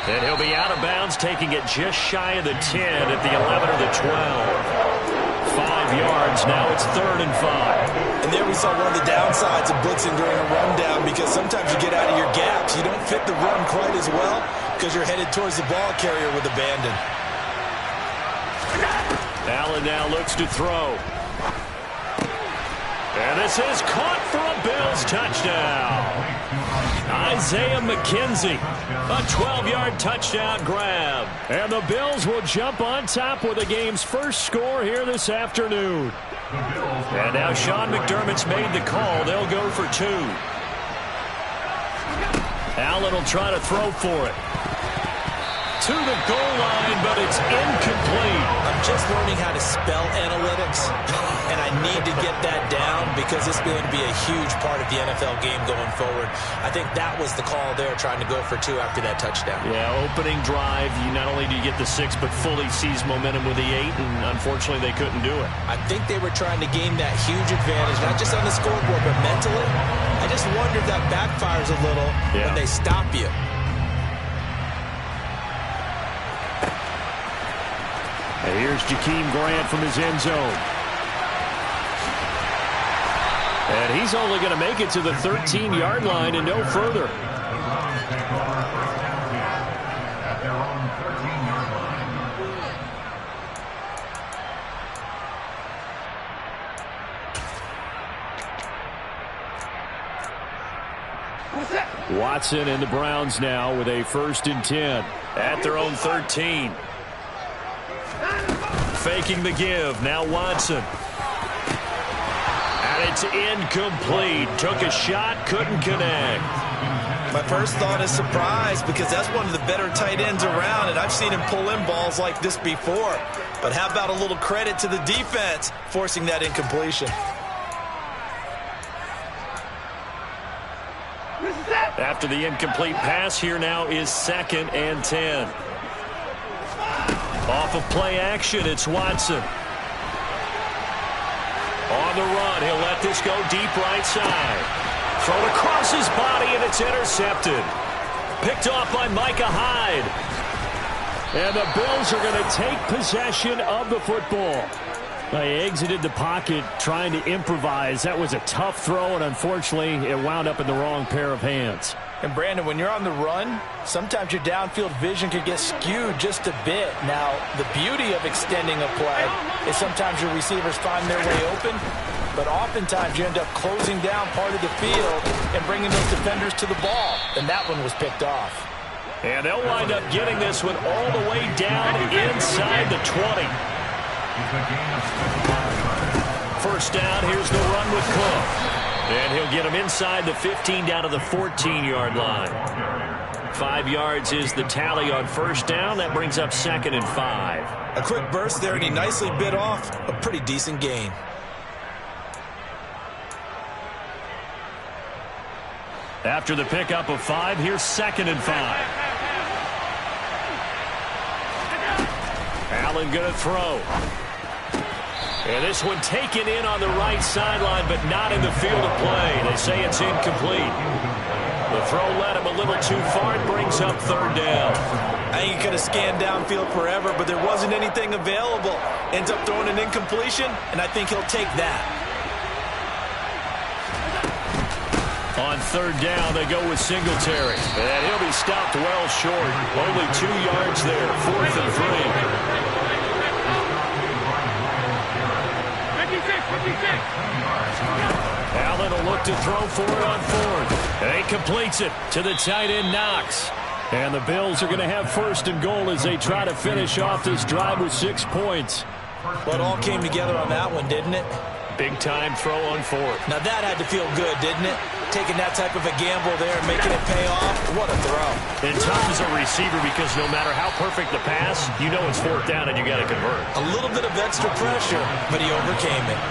And he'll be out of bounds, taking it just shy of the 10 at the 11 or the 12. 5 yards, now it's 3rd and 5. And there we saw one of the downsides of blitzing during a rundown, because sometimes you get out of your gaps. You don't fit the run quite as well because you're headed towards the ball carrier with abandon. Allen now looks to throw. And this is caught for a Bills touchdown. Isaiah McKenzie, a 12-yard touchdown grab. And the Bills will jump on top with the game's first score here this afternoon. And now Sean McDermott's made the call. They'll go for 2. Allen will try to throw for it. To the goal line, but it's incomplete. I'm just learning how to spell analytics, and I need to get that down because it's going to be a huge part of the NFL game going forward. I think that was the call there, trying to go for 2 after that touchdown. Yeah, opening drive, you not only do you get the 6, but fully seize momentum with the 8, and unfortunately they couldn't do it. I think they were trying to gain that huge advantage, not just on the scoreboard, but mentally. I just wonder if that backfires a little when they stop you. And here's Jakeem Grant from his end zone. And he's only going to make it to the 13-yard line and no further. Watson and the Browns now with a 1st and 10 at their own 13. Faking the give. Now Watson. And it's incomplete. Took a shot, couldn't connect. My first thought is surprise, because that's one of the better tight ends around, and I've seen him pull in balls like this before. But how about a little credit to the defense forcing that incompletion? After the incomplete pass, here now is 2nd and 10. Off of play action, it's Watson. On the run, he'll let this go deep right side. Thrown across his body, and it's intercepted. Picked off by Micah Hyde. And the Bills are going to take possession of the football. They exited the pocket trying to improvise. That was a tough throw, and unfortunately, it wound up in the wrong pair of hands. And, Brandon, when you're on the run, sometimes your downfield vision could get skewed just a bit. Now, the beauty of extending a play is sometimes your receivers find their way open, but oftentimes you end up closing down part of the field and bringing those defenders to the ball, and that one was picked off. And they'll wind up getting this one all the way down inside the 20. First down, here's the run with Cook. And he'll get him inside the 15 down to the 14-yard line. 5 yards is the tally on first down. That brings up 2nd and 5. A quick burst there, and he nicely bit off a pretty decent gain. After the pickup of 5, here's 2nd and 5. Allen going to throw. And this one taken in on the right sideline, but not in the field of play. They say it's incomplete. The throw led him a little too far. It brings up 3rd down. I think he could have scanned downfield forever, but there wasn't anything available. Ends up throwing an incompletion, and I think he'll take that. On 3rd down, they go with Singletary. And he'll be stopped well short. Only 2 yards there. 4th and 3. Allen will look to throw for it on 4th. And he completes it to the tight end, Knox. And the Bills are going to have 1st and goal as they try to finish off this drive with 6 points. Well, it all came together on that one, didn't it? Big-time throw on 4th. Now that had to feel good, didn't it? Taking that type of a gamble there and making it pay off. What a throw. And tough as a receiver because no matter how perfect the pass, you know it's 4th down and you got to convert. A little bit of extra pressure, but he overcame it.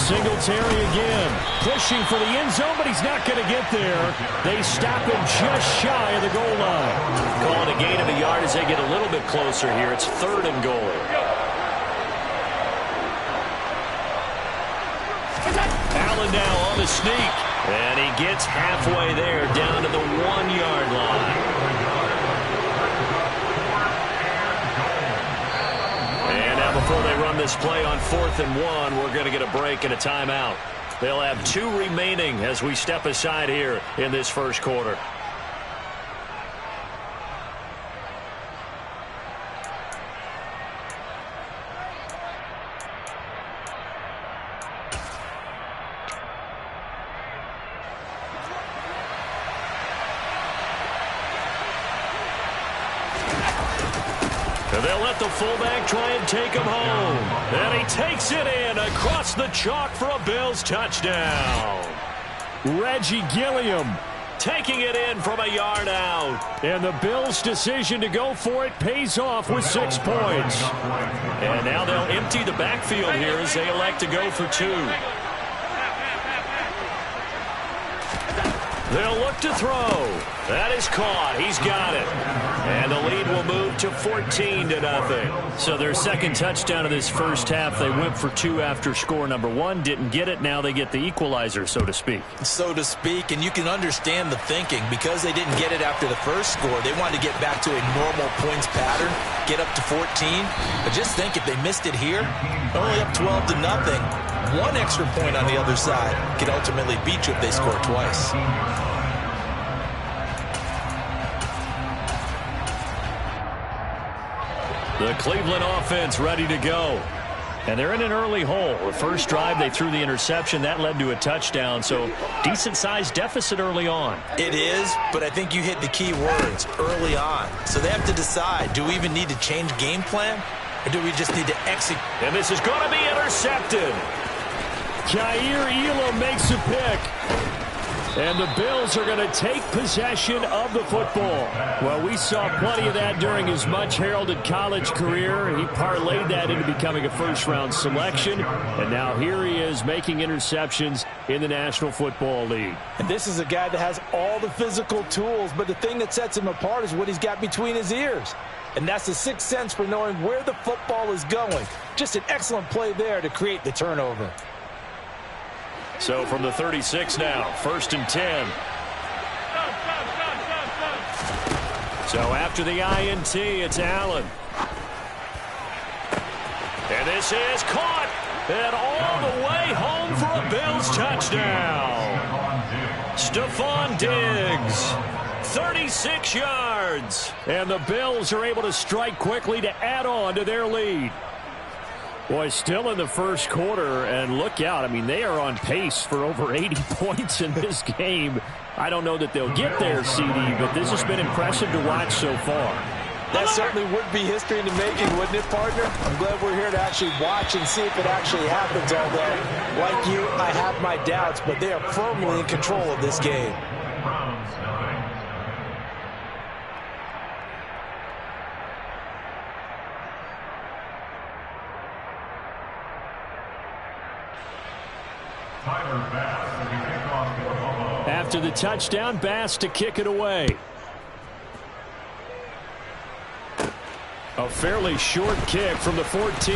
Singletary again, pushing for the end zone, but he's not going to get there. They stop him just shy of the goal line. Calling a gain of a yard as they get a little bit closer here. It's 3rd and goal. Allen now on the sneak, and he gets halfway there down to the 1-yard line. And now before they run this play on 4th and 1, we're going to get a break and a timeout. They'll have 2 remaining as we step aside here in this first quarter. They'll let the fullback try and take him home. And he takes it in across the chalk for a Bills touchdown. Reggie Gilliam taking it in from a yard out. And the Bills' decision to go for it pays off with 6 points. And now they'll empty the backfield here as they elect to go for 2. They'll look to throw. That is caught. He's got it. And the lead will move to 14-0. So their second touchdown of this first half, they went for 2 after score number 1. Didn't get it. Now they get the equalizer, so to speak. So to speak, and you can understand the thinking. Because they didn't get it after the first score, they wanted to get back to a normal points pattern, get up to 14. But just think, if they missed it here, only up 12-0. 1 extra point on the other side could ultimately beat you if they score twice. The Cleveland offense ready to go. And they're in an early hole. The first drive, they threw the interception. That led to a touchdown, so decent-sized deficit early on. It is, but I think you hit the key words, early on. So they have to decide, do we even need to change game plan, or do we just need to execute? And this is going to be intercepted. Kaiir Elam makes a pick. And the Bills are going to take possession of the football. Well, we saw plenty of that during his much-heralded college career. He parlayed that into becoming a first-round selection. And now here he is making interceptions in the National Football League. And this is a guy that has all the physical tools, but the thing that sets him apart is what he's got between his ears. And that's the sixth sense for knowing where the football is going. Just an excellent play there to create the turnover. So from the 36 now, 1st and 10. So after the INT, it's Allen. And this is caught. And all the way home for a Bills touchdown. Stephon Diggs, 36 yards. And the Bills are able to strike quickly to add on to their lead. Boy, still in the first quarter, and look out. I mean, they are on pace for over 80 points in this game. I don't know that they'll get there, CD, but this has been impressive to watch so far. That certainly would be history in the making, wouldn't it, partner? I'm glad we're here to actually watch and see if it actually happens, although, like you, I have my doubts, but they are firmly in control of this game. After the touchdown, Bass to kick it away. A fairly short kick from the 14.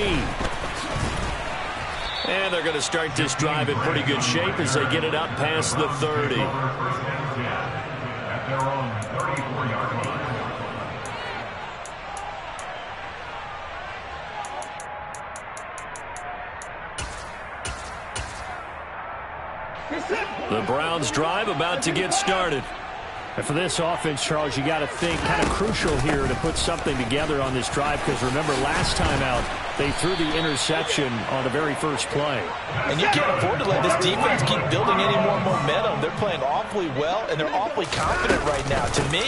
And they're going to start this drive in pretty good shape as they get it up past the 30. The Browns drive about to get started. And for this offense, Charles, you got to think kind of crucial here to put something together on this drive, because remember last time out they threw the interception on the very first play. And you can't afford to let this defense keep building any more momentum. They're playing awfully well, and they're awfully confident right now. To me,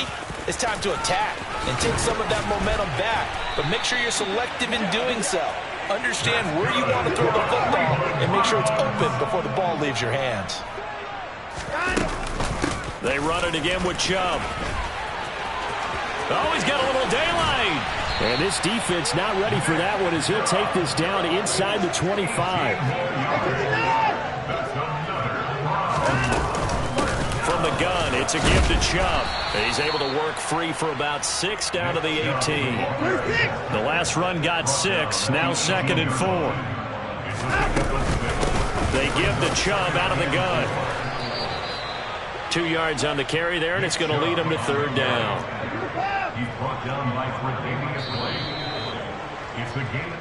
it's time to attack and take some of that momentum back, but make sure you're selective in doing so. Understand where you want to throw the football and make sure it's open before the ball leaves your hands. They run it again with Chubb. Oh, he's got a little daylight. And this defense not ready for that one as he'll take this down inside the 25. From the gun, it's a give to Chubb. He's able to work free for about 6 down to the 18. The last run got 6, now 2nd and 4. They give to Chubb out of the gun. 2 yards on the carry there, and it's going to lead him to 3rd down. He's brought down by Tre'Davious White. It's a game.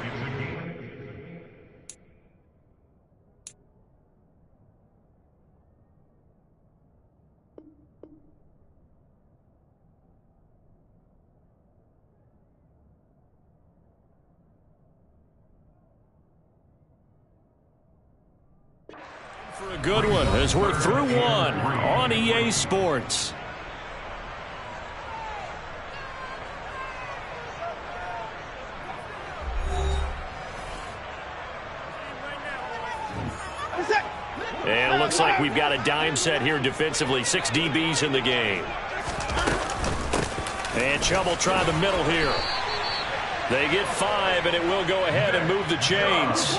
For a good one as we're through one on EA Sports. And it looks like we've got a dime set here defensively. 6 DBs in the game. And Chubb will try the middle here. They get 5, and it will go ahead and move the chains.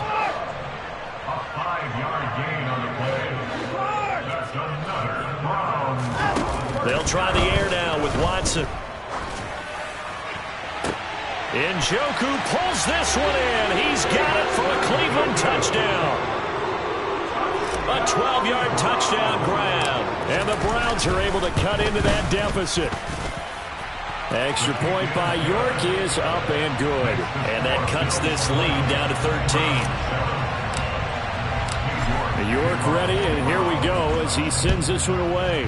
A 5-yard gain on the play. That's another Browns. They'll try the air now with Watson. Njoku pulls this one in. He's got it for a Cleveland touchdown. A 12-yard touchdown grab. And the Browns are able to cut into that deficit. Extra point by York is up and good. And that cuts this lead down to 13. York ready, and here we go as he sends this one away.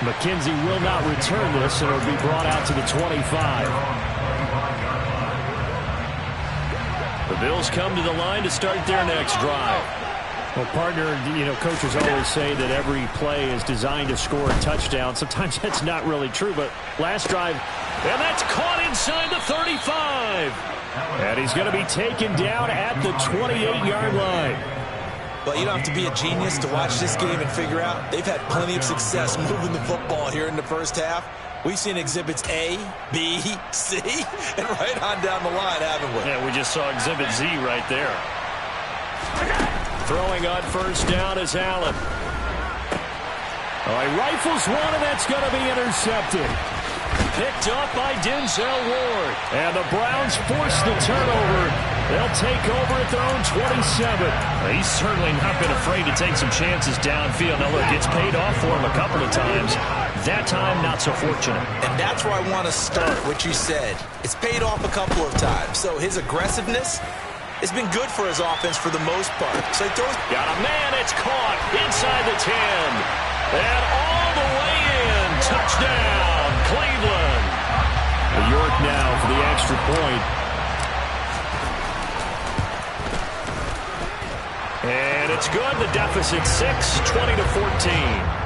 McKenzie will not return this, and it'll be brought out to the 25. The Bills come to the line to start their next drive. Well, partner, you know, coaches always say that every play is designed to score a touchdown. Sometimes that's not really true, but last drive, and that's caught inside the 35. And he's going to be taken down at the 28-yard line. Well, you don't have to be a genius to watch this game and figure out they've had plenty of success moving the football here in the first half. We've seen exhibits A, B, C, and right on down the line, haven't we? Yeah, we just saw exhibit Z right there. Throwing on first down is Allen. Oh, he rifles one, and that's going to be intercepted. Picked up by Denzel Ward. And the Browns force the turnover They'll take over at their own 27. He's certainly not been afraid to take some chances downfield. Now, look, it's paid off for him a couple of times. That time, not so fortunate. And that's where I want to start, what you said. It's paid off a couple of times. So his aggressiveness has been good for his offense for the most part. So he throws. Got a man. It's caught inside the 10. And all the way in. Touchdown, Cleveland. York now for the extra point. And it's good. The deficit 6, 20-14.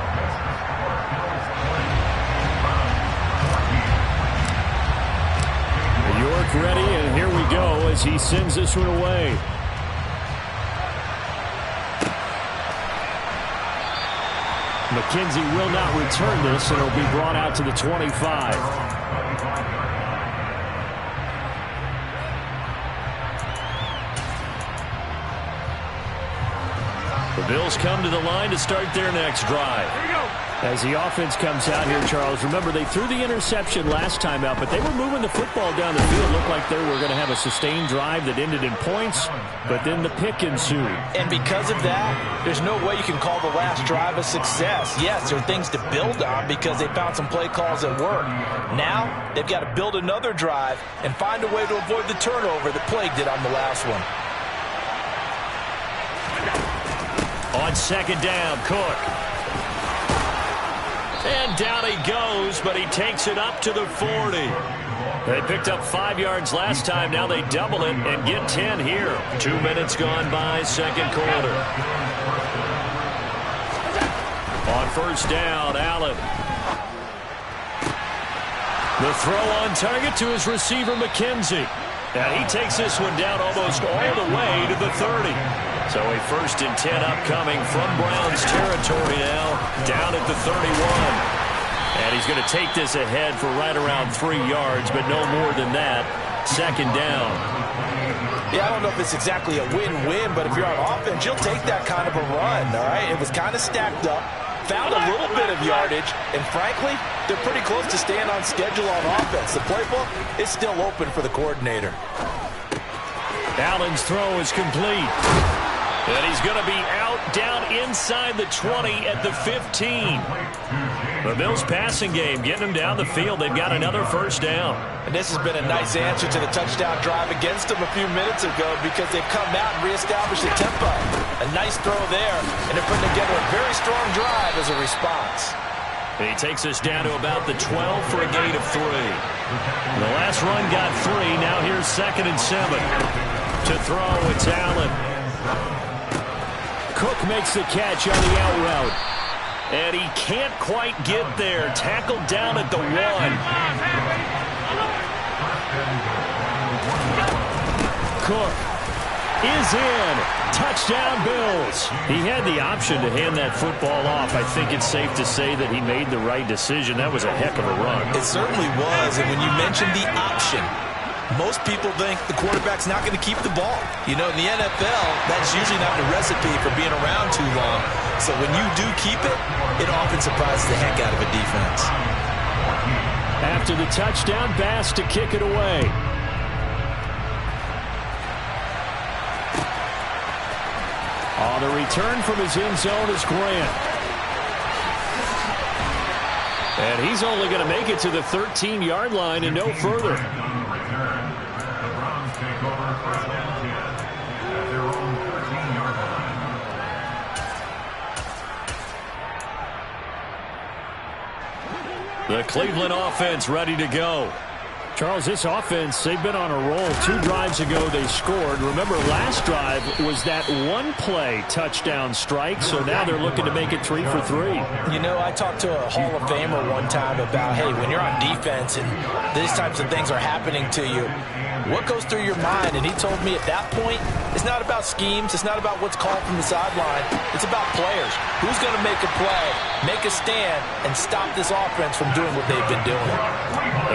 York ready, and here we go as he sends this one away. McKenzie will not return this, and it'll be brought out to the 25. The Bills come to the line to start their next drive. As the offense comes out here, Charles, remember they threw the interception last time out, but they were moving the football down the field. Looked like they were going to have a sustained drive that ended in points, but then the pick ensued. And because of that, there's no way you can call the last drive a success. Yes, there are things to build on because they found some play calls that work. Now, they've got to build another drive and find a way to avoid the turnover that plagued it on the last one. On second down, Cook. And down he goes, but he takes it up to the 40. They picked up 5 yards last time. Now they double it and get 10 here. 2 minutes gone by, second quarter. On first down, Allen. The throw on target to his receiver, McKenzie. And he takes this one down almost all the way to the 30. So a 1st and 10 upcoming from Browns territory now, down at the 31. And he's going to take this ahead for right around 3 yards, but no more than that. Second down. Yeah, I don't know if it's exactly a win-win, but if you're on offense, you'll take that kind of a run, all right? It was kind of stacked up, found a little bit of yardage, and frankly, they're pretty close to staying on schedule on offense. The playbook is still open for the coordinator. Allen's throw is complete. And he's going to be out down inside the 20 at the 15. The Bills passing game getting them down the field. They've got another first down. And this has been a nice answer to the touchdown drive against them a few minutes ago because they've come out and reestablished the tempo. A nice throw there, and they're putting together a very strong drive as a response. He takes us down to about the 12 for a gain of 3. The last run got 3. Now here's 2nd and 7. To throw, it's Allen. Cook makes the catch on the out route. And he can't quite get there. Tackled down at the 1. Cook is in. Touchdown, Bills. He had the option to hand that football off. I think it's safe to say that he made the right decision. That was a heck of a run. It certainly was. And when you mentioned the option, most people think the quarterback's not going to keep the ball. You know, in the NFL, that's usually not the recipe for being around too long. So when you do keep it, it often surprises the heck out of a defense. After the touchdown, Bass to kick it away. On the return from his end zone is Grant. And he's only going to make it to the 13-yard line and no further. The Cleveland offense ready to go. Charles, this offense, they've been on a roll. 2 drives ago, they scored. Remember, last drive was that one-play touchdown strike, so now they're looking to make it 3 for 3. You know, I talked to a Hall of Famer one time about, hey, when you're on defense and these types of things are happening to you, what goes through your mind? And he told me at that point, it's not about schemes. It's not about what's called from the sideline. It's about players. Who's going to make a play, make a stand, and stop this offense from doing what they've been doing.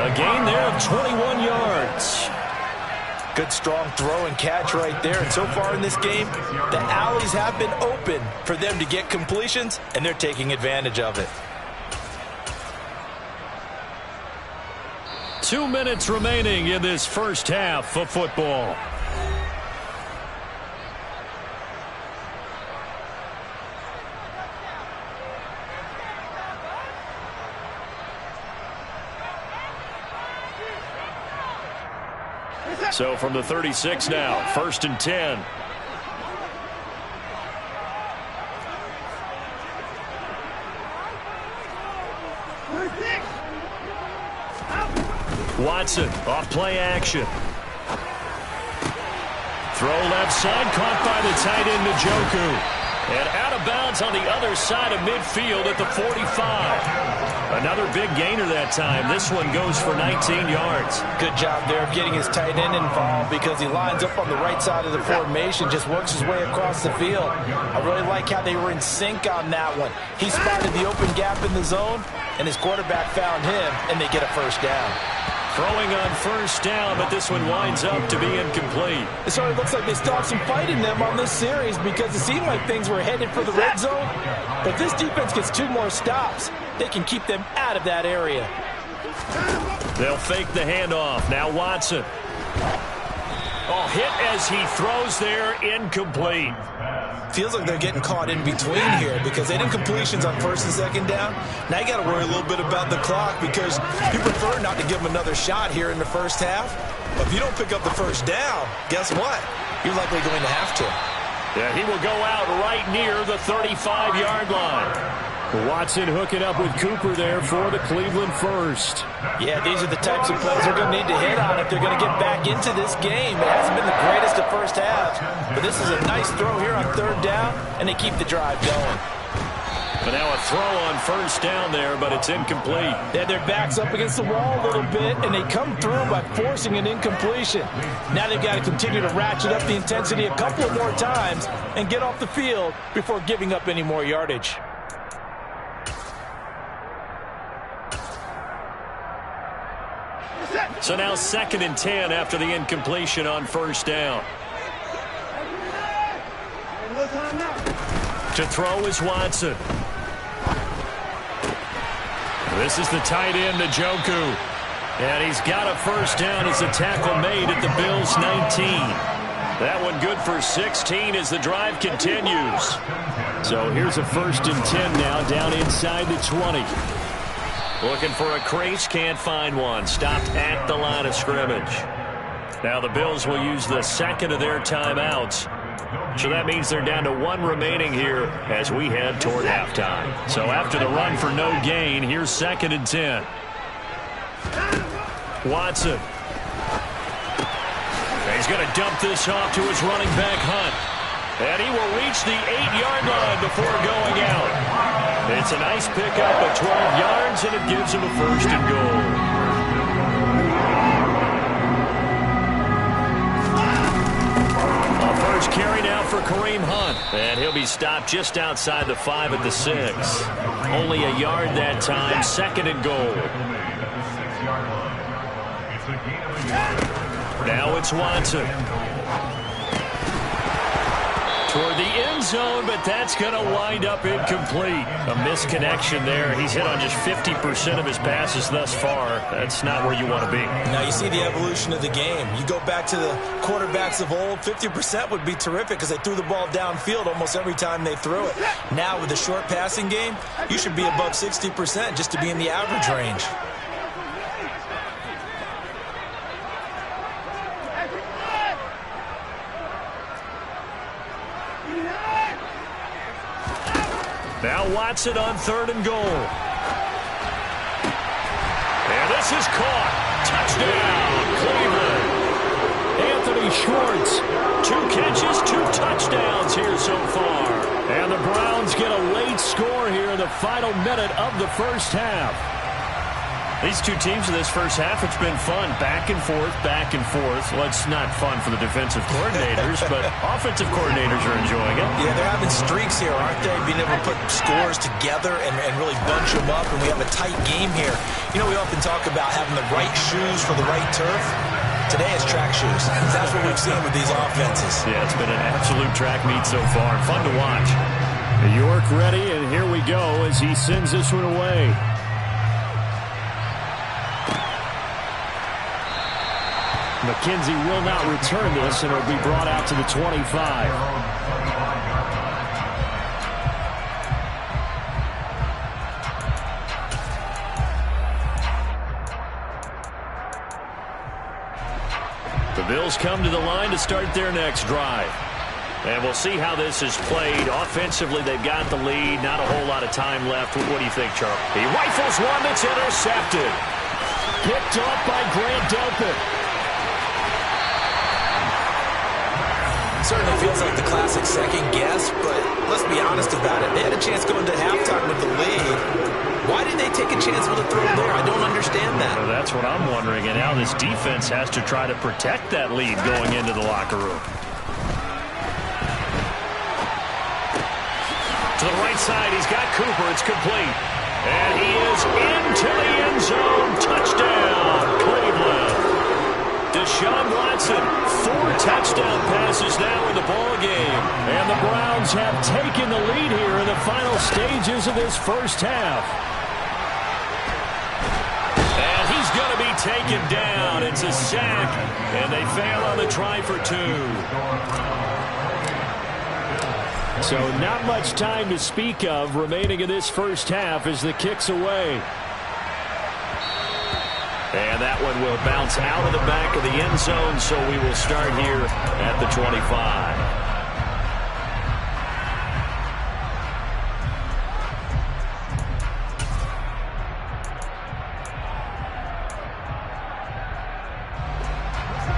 A gain there of 21 yards. Good strong throw and catch right there. And so far in this game, the alleys have been open for them to get completions, and they're taking advantage of it. 2 minutes remaining in this first half of football. So from the 36 now, 1st and 10. Watson, off play action. Throw left side, caught by the tight end, Njoku. And out of bounds on the other side of midfield at the 45. Another big gainer that time. This one goes for 19 yards. Good job there of getting his tight end involved because he lines up on the right side of the formation, just works his way across the field. I really like how they were in sync on that one. He spotted the open gap in the zone, and his quarterback found him, and they get a first down. Throwing on 1st down, but this one winds up to be incomplete. It sort of looks like they still have some fight in them on this series because it seemed like things were headed for the red zone. But this defense gets 2 more stops. They can keep them out of that area. They'll fake the handoff. Now Watson. Oh, hit as he throws there, incomplete. Feels like they're getting caught in between here because they did completions on 1st and 2nd down. Now you got to worry a little bit about the clock because you prefer not to give them another shot here in the first half. But if you don't pick up the first down, guess what? You're likely going to have to. Yeah, he will go out right near the 35-yard line. Watson hooking up with Cooper there for the Cleveland first. Yeah, these are the types of plays they're going to need to hit on if they're going to get back into this game. It hasn't been the greatest of first halves, but this is a nice throw here on 3rd down, and they keep the drive going. But now a throw on 1st down there, but it's incomplete. Yeah, their back's up against the wall a little bit, and they come through by forcing an incompletion. Now they've got to continue to ratchet up the intensity a couple of more times and get off the field before giving up any more yardage. So now 2nd and 10 after the incompletion on 1st down. To throw is Watson. This is the tight end, Njoku. And he's got a first down as a tackle made at the Bills' 19. That one good for 16 as the drive continues. So here's a 1st and 10 now down inside the 20. Looking for a crease, can't find one. Stopped at the line of scrimmage. Now the Bills will use the 2nd of their timeouts. So that means they're down to 1 remaining here as we head toward halftime. So after the run for no gain, here's 2nd and 10. Watson. He's going to dump this off to his running back, Hunt. And he will reach the 8-yard line before going out. It's a nice pickup of 12 yards, and it gives him a 1st and goal. First carry now for Kareem Hunt. And he'll be stopped just outside the 5 at the 6. Only a yard that time. 2nd and goal. Now it's Watson. Toward the end zone, but that's going to wind up incomplete. A misconnection there. He's hit on just 50% of his passes thus far. That's not where you want to be. Now you see the evolution of the game. You go back to the quarterbacks of old, 50% would be terrific because they threw the ball downfield almost every time they threw it. Now with the short passing game, you should be above 60% just to be in the average range. Now Watson on 3rd and goal. And this is caught. Touchdown, Cleveland. Anthony Schwartz. 2 catches, 2 touchdowns here so far. And the Browns get a late score here in the final minute of the first half. These two teams in this first half, it's been fun. Back and forth, back and forth. Well, it's not fun for the defensive coordinators, but offensive coordinators are enjoying it. Yeah, they're having streaks here, aren't they? Being able to put scores together and really bunch them up, and we have a tight game here. You know, we often talk about having the right shoes for the right turf. Today it's track shoes. That's what we've seen with these offenses. Yeah, it's been an absolute track meet so far. Fun to watch. York ready, and here we go as he sends this one away. McKenzie will not return this, and it'll be brought out to the 25. The Bills come to the line to start their next drive. And we'll see how this is played. Offensively, they've got the lead. Not a whole lot of time left. What do you think, Charles? He rifles one that's intercepted. Picked off by Grant Delpit. Certainly feels like the classic second guess, but let's be honest about it. They had a chance going to halftime with the lead. Why did they take a chance with a throw there? I don't understand that. Well, that's what I'm wondering. And now this defense has to try to protect that lead going into the locker room. To the right side, he's got Cooper. It's complete. And he is into the end zone. Touchdown, Cleveland. Deshaun Watson, 4 touchdown passes now in the ball game. And the Browns have taken the lead here in the final stages of this first half. And he's going to be taken down. It's a sack, and they fail on the try for 2. So not much time to speak of remaining in this first half as the kick's away. And that one will bounce out of the back of the end zone, so we will start here at the 25.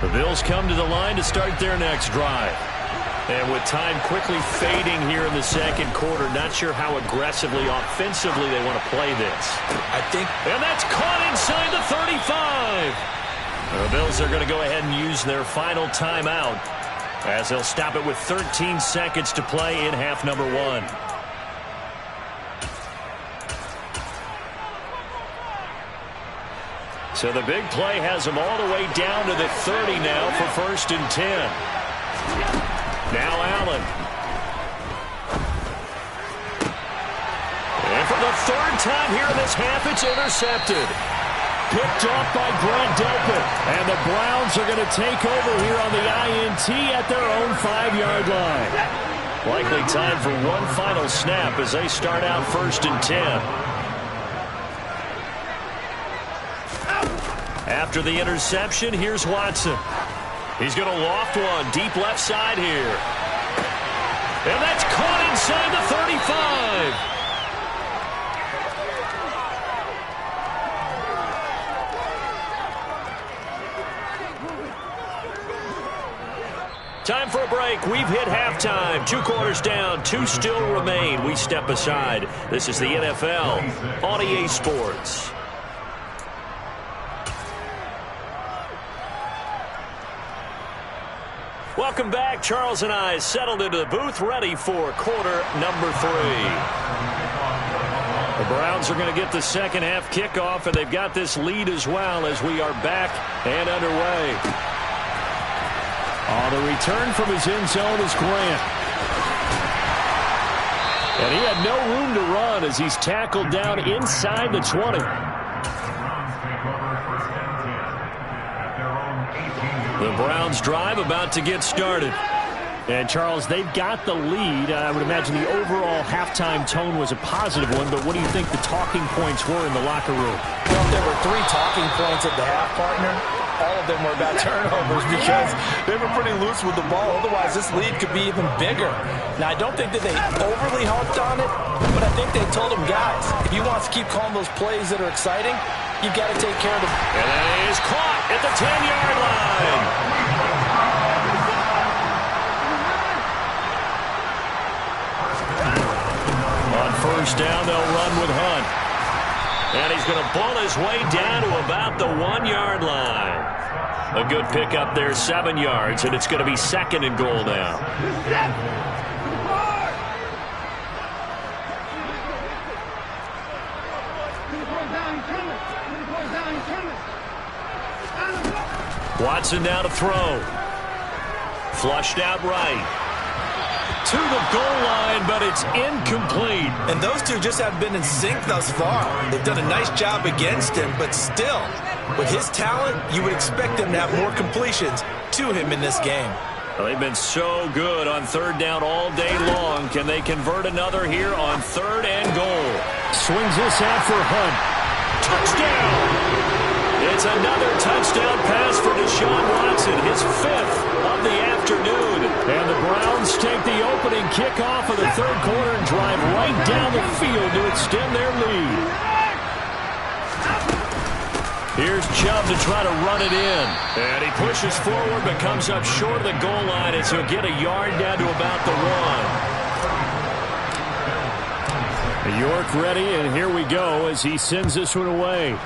The Bills come to the line to start their next drive. And with time quickly fading here in the second quarter, not sure how aggressively, offensively they want to play this. And that's caught inside the 35. The Bills are going to go ahead and use their final timeout as they'll stop it with 13 seconds to play in half number 1. So the big play has them all the way down to the 30 now for 1st and 10. Now Allen. And for the 3rd time here in this half, it's intercepted. Picked off by Grant Delpit. And the Browns are going to take over here on the INT at their own 5-yard line. Likely time for one final snap as they start out 1st and 10. After the interception, here's Watson. He's going to loft one deep left side here. And that's caught inside the 35. Time for a break. We've hit halftime. 2 quarters down. 2 still remain. We step aside. This is the NFL on EA Sports. Welcome back. Charles and I settled into the booth, ready for quarter number 3. The Browns are going to get the second half kickoff, and they've got this lead as well as we are back and underway. The return from his end zone is Grant. And he had no room to run as he's tackled down inside the 20. The Browns drive about to get started. And, Charles, they've got the lead. I would imagine the overall halftime tone was a positive one, but what do you think the talking points were in the locker room? Well, if there were 3 talking points at the half, partner, all of them were about turnovers because they were pretty loose with the ball. Otherwise, this lead could be even bigger. Now, I don't think that they overly harped on it, but I think they told them, guys, if you want to keep calling those plays that are exciting, you've got to take care of them. And that is caught at the 10-yard line. On 1st down, they'll run with Hunt. And he's going to ball his way down to about the 1-yard line. A good pickup there, 7 yards, and it's going to be 2nd and goal now. Watson now to throw. Flushed out right. To the goal line, but it's incomplete. And those two just haven't been in sync thus far. They've done a nice job against him, but still, with his talent, you would expect him to have more completions to him in this game. Well, they've been so good on 3rd down all day long. Can they convert another here on 3rd and goal? Swings this out for Hunt. Touchdown! It's another touchdown touchdown pass for Deshaun Watson, his 5th of the afternoon. And the Browns take the opening kickoff of the third quarter and drive right down the field to extend their lead. Here's Chubb to try to run it in. And he pushes forward but comes up short of the goal line as he'll get a yard down to about the 1. York ready, and here we go as he sends this one away.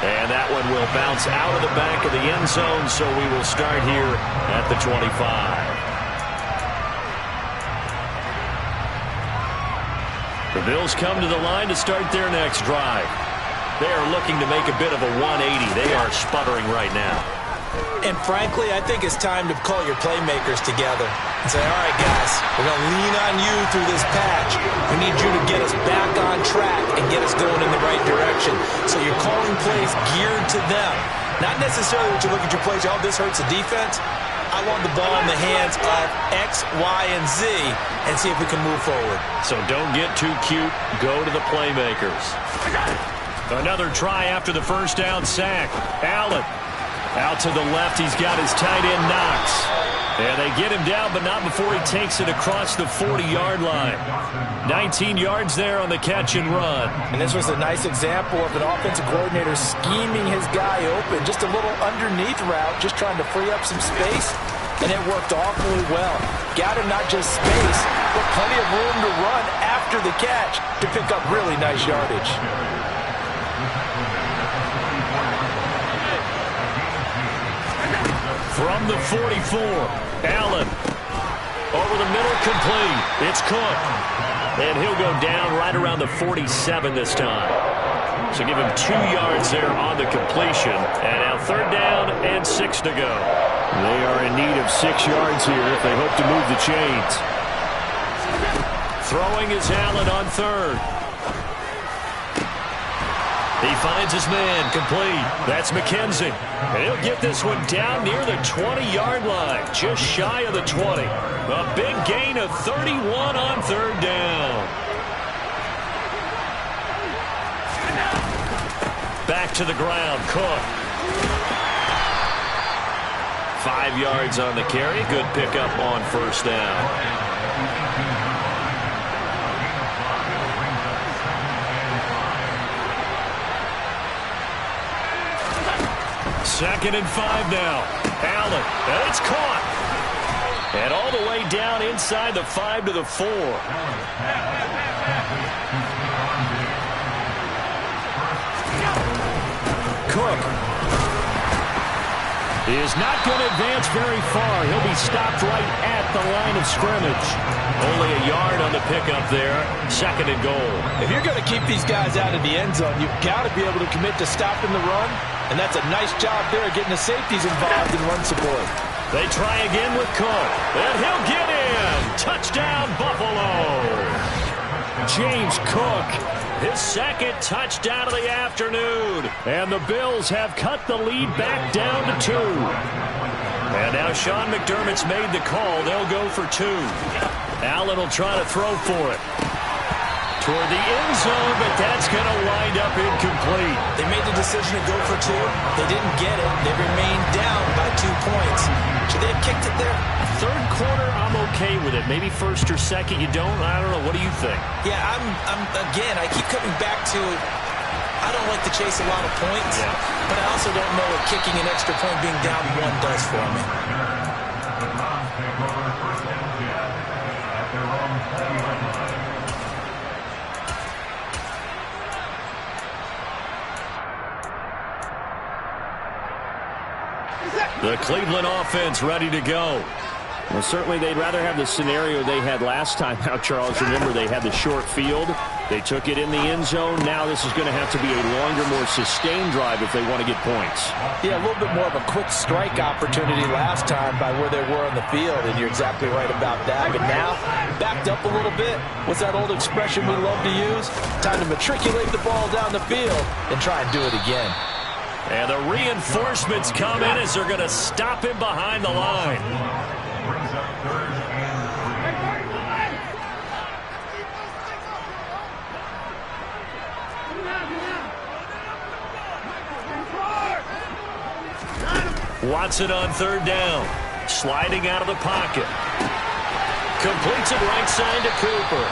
And that one will bounce out of the back of the end zone, so we will start here at the 25. The Bills come to the line to start their next drive. They are looking to make a bit of a 180. They are sputtering right now. And frankly, I think it's time to call your playmakers together and say, all right, guys, we're going to lean on you through this patch. We need you to get us back on track and get us going in the right direction. So you're calling plays geared to them. Not necessarily that you look at your plays, oh, this hurts the defense. I want the ball in the hands of X, Y, and Z and see if we can move forward. So don't get too cute. Go to the playmakers. Another try after the first down sack. Allen. Out to the left, he's got his tight end Knox. And they get him down, but not before he takes it across the 40-yard line. 19 yards there on the catch and run. And this was a nice example of an offensive coordinator scheming his guy open. Just a little underneath route, just trying to free up some space. And it worked awfully well. Got him not just space, but plenty of room to run after the catch to pick up really nice yardage. From the 44, Allen. Over the middle, complete. It's Cook. And he'll go down right around the 47 this time. So give him 2 yards there on the completion. And now 3rd down and 6 to go. They are in need of 6 yards here if they hope to move the chains. Throwing is Allen on 3rd. He finds his man, complete. That's McKenzie. And he'll get this one down near the 20-yard line, just shy of the 20. A big gain of 31 on 3rd down. Back to the ground, Cook. 5 yards on the carry. Good pickup on 1st down. Second and 5 now. Allen, and it's caught. And all the way down inside the 5 to the 4. Cook. He is not going to advance very far. He'll be stopped right at the line of scrimmage. Only a yard on the pickup there. 2nd and goal. If you're going to keep these guys out of the end zone, you've got to be able to commit to stopping the run. And that's a nice job there getting the safeties involved in run support. They try again with Cook. And he'll get in. Touchdown, Buffalo. James Cook, his 2nd touchdown of the afternoon. And the Bills have cut the lead back down to 2. And now Sean McDermott's made the call. They'll go for 2. Allen will try to throw for it. Toward the end zone, but that's going to wind up incomplete. They made the decision to go for 2. They didn't get it. They remained down by 2 points. Should they have kicked it there? 3rd quarter, I'm okay with it. Maybe 1st or 2nd, you don't? I don't know. What do you think? Yeah, again, I keep coming back to I don't like to chase a lot of points, but I also don't know what kicking an extra point being down 1 does for me. The Cleveland offense ready to go. Well, certainly they'd rather have the scenario they had last time out, Charles. Remember, they had the short field. They took it in the end zone. Now this is going to have to be a longer, more sustained drive if they want to get points. Yeah, a little bit more of a quick strike opportunity last time by where they were on the field, and you're exactly right about that. But now, backed up a little bit. What's that old expression we love to use? Time to matriculate the ball down the field and try and do it again. And the reinforcements come in as they're going to stop him behind the line. Watson on third down. Sliding out of the pocket. Completes it right side to Cooper.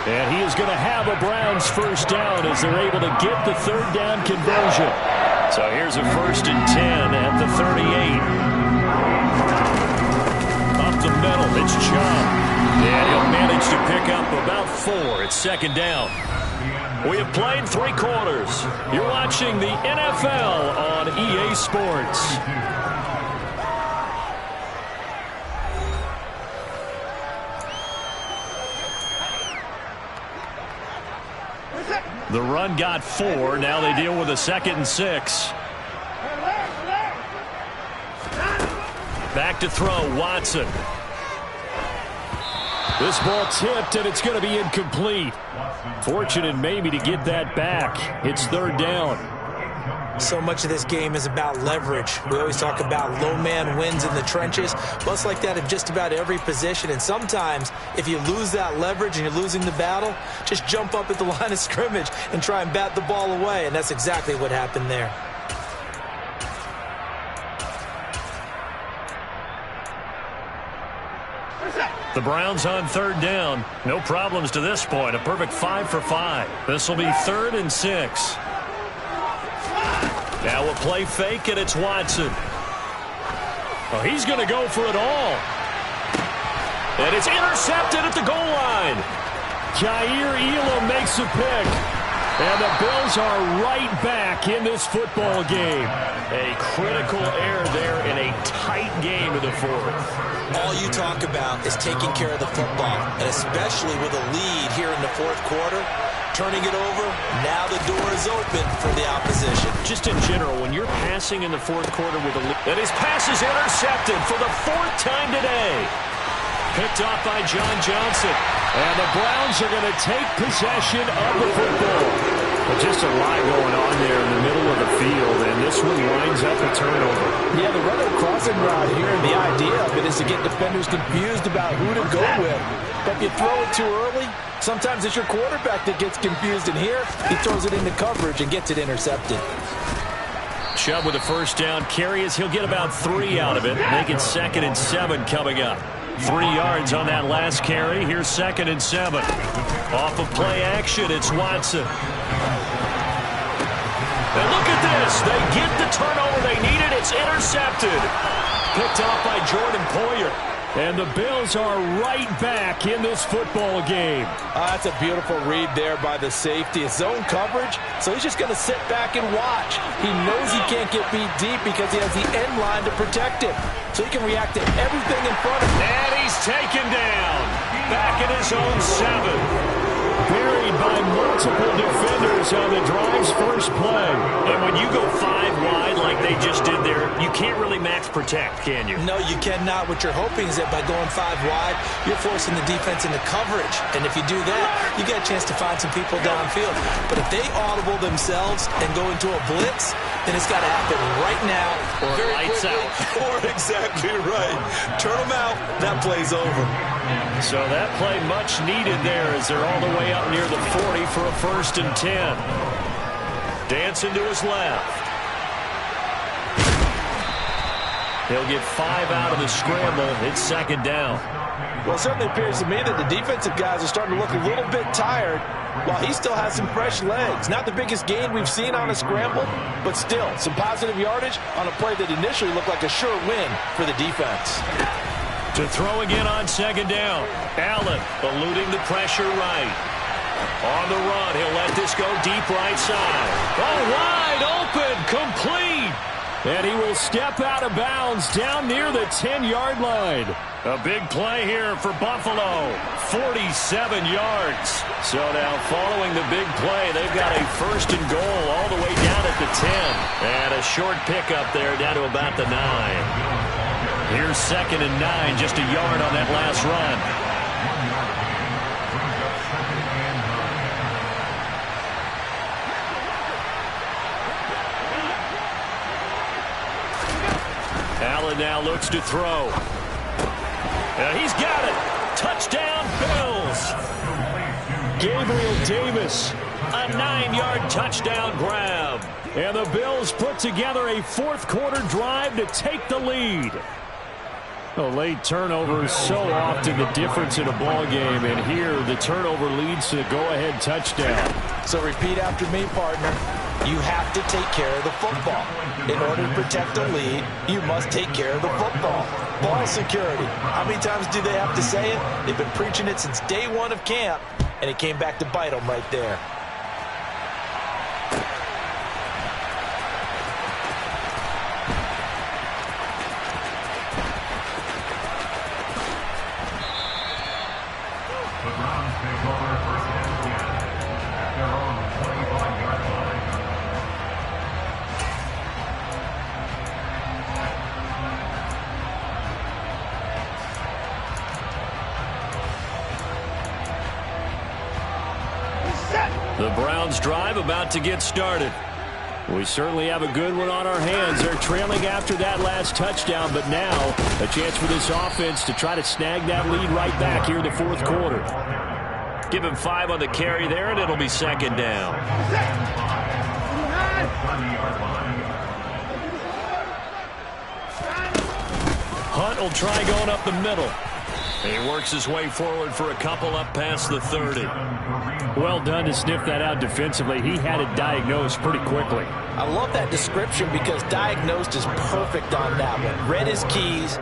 And he is going to have a Browns first down as they're able to get the third down conversion. So here's a 1st and 10 at the 38. Up the middle, it's Chubb. And he'll manage to pick up about 4 at 2nd down. We have played 3 quarters. You're watching the NFL on EA Sports. The run got 4. Now they deal with a 2nd and 6. Back to throw, Watson. This ball tipped, and it's going to be incomplete. Fortunate maybe to get that back. It's 3rd down. So much of this game is about leverage. We always talk about low man wins in the trenches. Well, it's like that in just about every position. And sometimes, if you lose that leverage and you're losing the battle, just jump up at the line of scrimmage and try and bat the ball away. And that's exactly what happened there. The Browns on 3rd down. No problems to this point. A perfect 5 for 5. This will be 3rd and 6. Now a play fake, and it's Watson. Oh, he's going to go for it all. And it's intercepted at the goal line. Jair Elam makes a pick. And the Bills are right back in this football game. A critical error there in a tight game in the 4th. All you talk about is taking care of the football, and especially with a lead here in the 4th quarter. Turning it over, now the door is open for the opposition. Just in general, when you're passing in the 4th quarter with a lead, and his pass is intercepted for the 4th time today. Picked off by John Johnson. And the Browns are going to take possession of the football. But just a lot going on there in the middle of the field, and this one winds up a turnover. Yeah, the run crossing route here, the idea of it is to get defenders confused about who to go with. But if you throw it too early, sometimes it's your quarterback that gets confused, and here he throws it into coverage and gets it intercepted. Chubb with a 1st down carry as he'll get about 3 out of it. Make it 2nd and 7 coming up. 3 yards on that last carry. Here's 2nd and 7. Off of play action, it's Watson. And look at this. They get the turnover they needed. It's intercepted. Picked off by Jordan Poyer. And the Bills are right back in this football game. That's a beautiful read there by the safety. It's zone coverage, so he's just going to sit back and watch. He knows he can't get beat deep because he has the end line to protect him. So he can react to everything in front of him. And he's taken down. Back in his own 7. Buried by multiple defenders on the drive's first play. And when you go 5 wide like they just did there, you can't really max protect, can you? No, you cannot. What you're hoping is that by going 5 wide, you're forcing the defense into coverage. And if you do that, you get a chance to find some people downfield. But if they audible themselves and go into a blitz, then it's got to happen right now. Or lights out. Or exactly right. Turn them out. That play's over. So that play much needed there as they're all the way up near the 40 for a 1st and 10. Dancing to his left. He'll get 5 out of the scramble. It's 2nd down. Well, it certainly appears to me that the defensive guys are starting to look a little bit tired while he still has some fresh legs. Not the biggest gain we've seen on a scramble, but still some positive yardage on a play that initially looked like a sure win for the defense. To throw again on 2nd down. Allen eluding the pressure right. On the run, he'll let this go deep right side. Oh, wide open, complete. And he will step out of bounds down near the 10-yard line. A big play here for Buffalo. 47 yards. So now following the big play, they've got a 1st and goal all the way down at the 10. And a short pickup there down to about the 9. Here's 2nd and 9, just a yard on that last run. Allen now looks to throw. And he's got it. Touchdown, Bills. Gabriel Davis A 9-yard touchdown grab. And the Bills put together a fourth-quarter drive to take the lead. A late turnover is so often the difference in a ball game, and here the turnover leads to the go-ahead touchdown. So repeat after me, partner. You have to take care of the football. In order to protect a lead, you must take care of the football. Ball security. How many times do they have to say it? They've been preaching it since day one of camp, and it came back to bite them right there. The Browns drive about to get started. We certainly have a good one on our hands. They're trailing after that last touchdown, but now a chance for this offense to try to snag that lead right back here in the fourth quarter. Give him 5 on the carry there, and it'll be second down. Hunt will try going up the middle. He works his way forward for a couple up past the 30. Well done to sniff that out defensively. He had it diagnosed pretty quickly. I love that description because diagnosed is perfect on that one. Read his keys,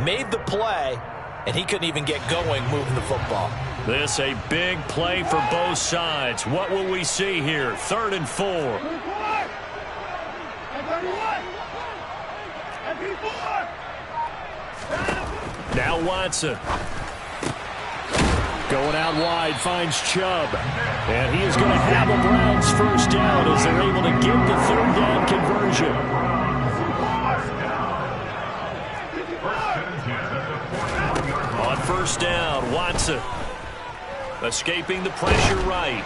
made the play, and he couldn't even get going moving the football. This a big play for both sides. What will we see here? 3rd and 4. Now Watson. Going out wide, finds Chubb. And he is going to have a Browns first down as they're able to get the 3rd down conversion. On first down, Watson. Escaping the pressure right.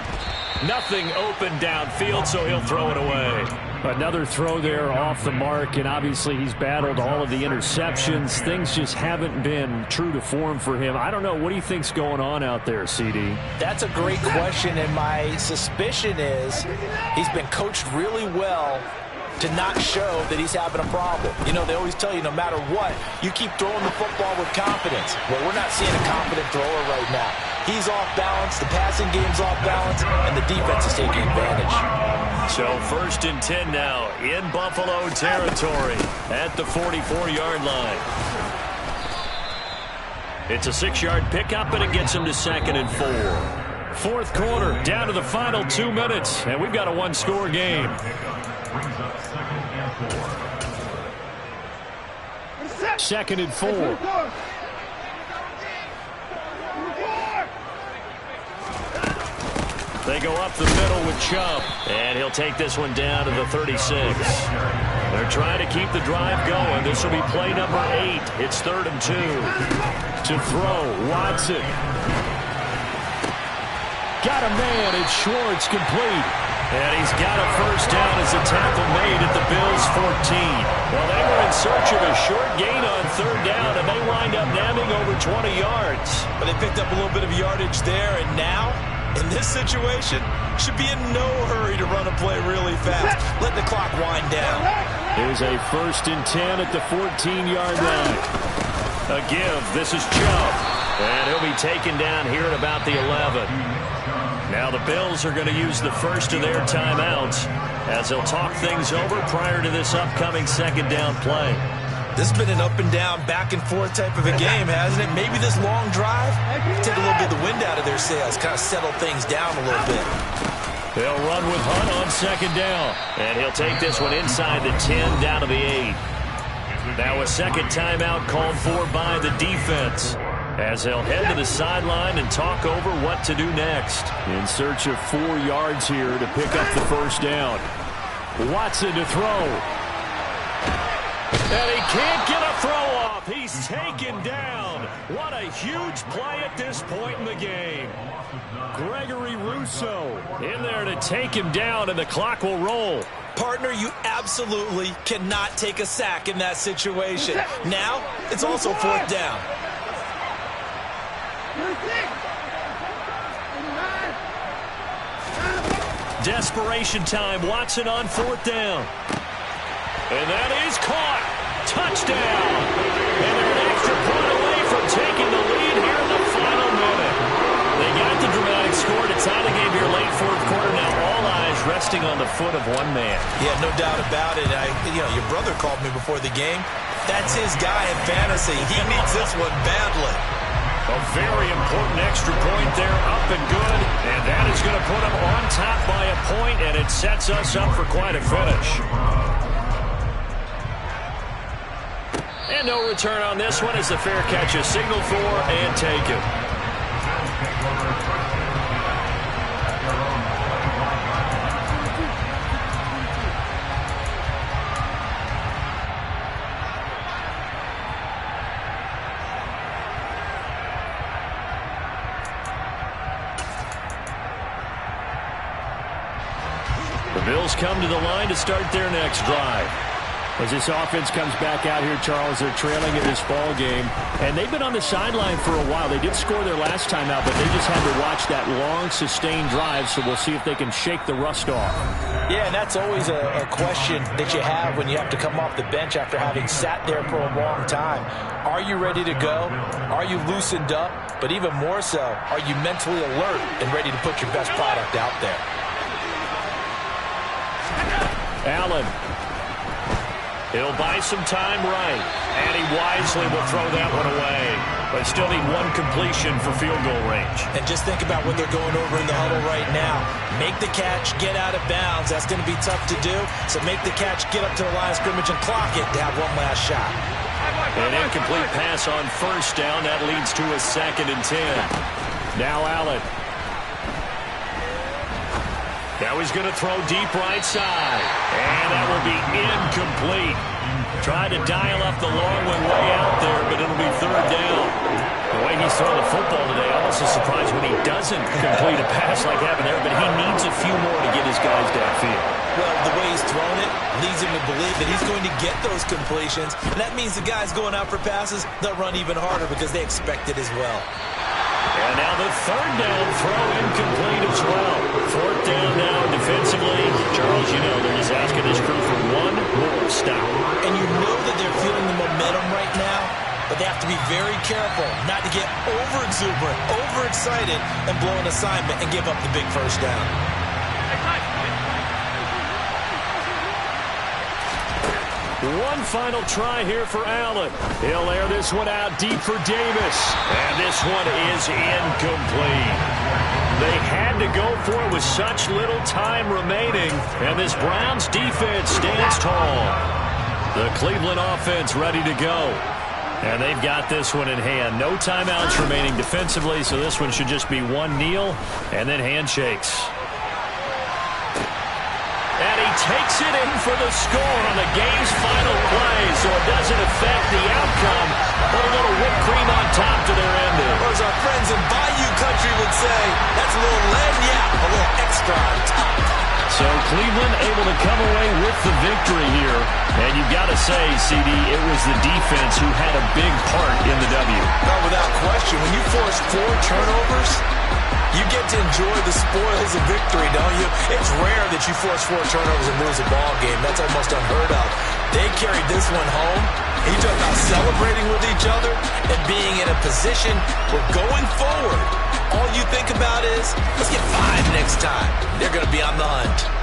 Nothing open downfield, so he'll throw it away. Another throw there off the mark, and obviously he's battled all of the interceptions. Things just haven't been true to form for him. I don't know. What do you think's going on out there, CD? That's a great question, and my suspicion is he's been coached really well to not show that he's having a problem. You know, they always tell you no matter what, you keep throwing the football with confidence. Well, we're not seeing a confident thrower right now. He's off balance, the passing game's off balance, and the defense is taking advantage. So 1st and 10 now in Buffalo territory at the 44-yard line. It's a 6-yard pickup, and it gets him to 2nd and 4. Fourth quarter, down to the final 2 minutes, and we've got a one-score game. Second and 4. They go up the middle with Chubb, and he'll take this one down to the 36. They're trying to keep the drive going. This will be play number 8. It's 3rd and 2. To throw, Watson. Got a man, it's Schwartz, complete. And he's got a first down as a tackle made at the Bills' 14. Well, they were in search of a short gain on 3rd down, and they wind up nabbing over 20 yards. But they picked up a little bit of yardage there, and now, in this situation, should be in no hurry to run a play really fast. Let the clock wind down. Here's a 1st and 10 at the 14-yard line. A give. This is Chubb. And he'll be taken down here at about the 11. Now the Bills are going to use the first of their timeouts as they'll talk things over prior to this upcoming 2nd down play. This has been an up-and-down, back-and-forth type of a game, hasn't it? Maybe this long drive, take a little bit of the wind out of their sails, kind of settle things down a little bit. They'll run with Hunt on 2nd down. And he'll take this one inside the 10 down to the 8. Now a second timeout called for by the defense as they'll head to the sideline and talk over what to do next. In search of 4 yards here to pick up the first down. Watson to throw. And he can't get a throw off. He's taken down. What a huge play at this point in the game. Gregory Rousseau in there to take him down, and the clock will roll. Partner, you absolutely cannot take a sack in that situation. Now, it's also 4th down. Desperation time. Watson on 4th down. And that is caught. Touchdown. And they're an extra point away from taking the lead here in the final minute. They got the dramatic score to tie the game here late 4th quarter. Now all eyes resting on the foot of one man. Yeah, no doubt about it. Your brother called me before the game. That's his guy in fantasy. He needs this one badly. A very important extra point there, up and good. And that is going to put them on top by a point, and it sets us up for quite a finish. And no return on this one as the fair catch is signaled for and taken. The Bills come to the line to start their next drive. As this offense comes back out here, Charles, they're trailing in this ball game. And they've been on the sideline for a while. They did score their last time out, but they just had to watch that long, sustained drive, so we'll see if they can shake the rust off. Yeah, and that's always a question that you have when you have to come off the bench after having sat there for a long time. Are you ready to go? Are you loosened up? But even more so, are you mentally alert and ready to put your best product out there? Allen. He'll buy some time right. And he wisely will throw that one away. But still need one completion for field goal range. And just think about what they're going over in the huddle right now. Make the catch, get out of bounds. That's going to be tough to do. So make the catch, get up to the line of scrimmage, and clock it to have one last shot. An incomplete pass on 1st down. That leads to a 2nd and 10. Now Allen. Now he's going to throw deep right side. And that will be incomplete. Tried to dial up the long one way out there, but it'll be 3rd down. The way he's throwing the football today, I'm also surprised when he doesn't complete a pass like happened there, but he needs a few more to get his guys downfield. Well, the way he's thrown it leads him to believe that he's going to get those completions. And that means the guys going out for passes, they'll run even harder because they expect it as well. And now the 3rd down throw incomplete as well. 4th down now defensively. Charles, you know they're just asking this crew for one more stop. And you know that they're feeling the momentum right now, but they have to be very careful not to get over-exuberant, over-excited, and blow an assignment and give up the big 1st down. One final try here for Allen. He'll air this one out deep for Davis. And this one is incomplete. They had to go for it with such little time remaining. And this Browns defense stands tall. The Cleveland offense ready to go. And they've got this one in hand. No timeouts remaining defensively, so this one should just be one kneel and then handshakes. And he takes it in for the score on the game's final play, so it doesn't affect the outcome, but a little whipped cream on top to their ending. Or as our friends in Bayou Country would say, that's a little lagniappe, a little extra on top. So Cleveland able to come away with the victory here. And you've got to say, CD, it was the defense who had a big part in the W. No, without question. When you force 4 turnovers, you get to enjoy the spoils of victory, don't you? It's rare that you force 4 turnovers and lose a ball game. That's almost unheard of. They carried this one home. You talk about celebrating with each other and being in a position where going forward, all you think about is, let's get 5 next time. They're going to be on the hunt.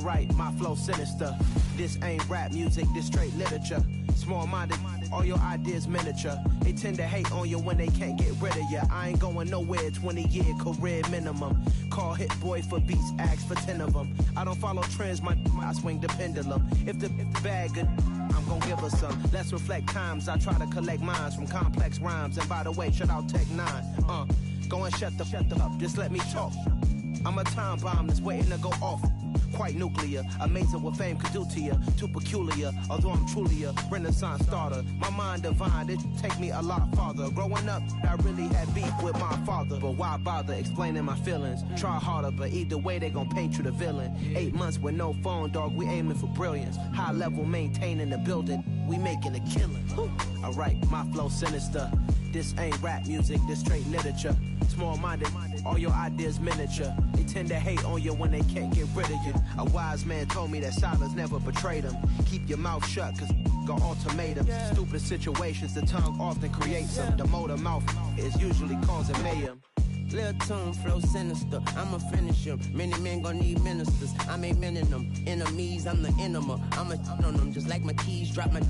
Alright, my flow sinister. This ain't rap music, this straight literature. Small-minded, all your ideas miniature. They tend to hate on you when they can't get rid of you. I ain't going nowhere, 20-year career minimum. Call Hit Boy for beats, ask for 10 of them. I don't follow trends, I swing the pendulum. If the bag good, I'm gon' give her some. Let's reflect times, I try to collect minds from complex rhymes. And by the way, shout out Tech 9. Go and shut the up, just let me talk. I'm a time bomb that's waiting to go off. Quite nuclear, amazing what fame could do to you. Too peculiar, although I'm truly a renaissance starter. My mind divine, it take me a lot farther. Growing up, I really had beef with my father. But why bother explaining my feelings? Try harder, but either way they gon' paint you the villain. 8 months with no phone, dog, we aiming for brilliance. High level maintaining the building, we making a killing. Alright, my flow sinister. This ain't rap music, this straight literature. Small-minded, all your ideas miniature. They tend to hate on you when they can't get rid of you. A wise man told me that silence never betrayed him. Keep your mouth shut, cause got ultimatums. Stupid situations, the tongue often creates them. The motor mouth is usually causing mayhem. Lil' tune, flow sinister, I'ma finish him. Many men gon' need ministers, I'm aiming them. Enemies, I'm the enema. I'ma on them, just like my keys, drop my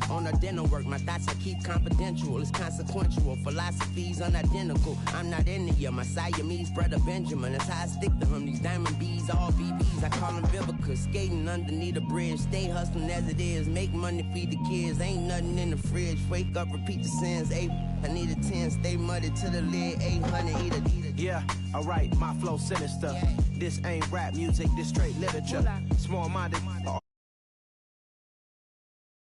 on a dinner work. My thoughts I keep confidential, it's consequential. Philosophies unidentical, I'm not into you. My Siamese brother Benjamin, that's how I stick to him. These diamond bees, all BBs, I call them Vivica. Skating underneath a bridge, stay hustling as it is. Make money, feed the kids, ain't nothing in the fridge. Wake up, repeat the sins, I need a 10, stay muddy to the lid, 800, eat a. Yeah, alright, my flow sinister. This ain't rap music, this straight literature. Small-minded, all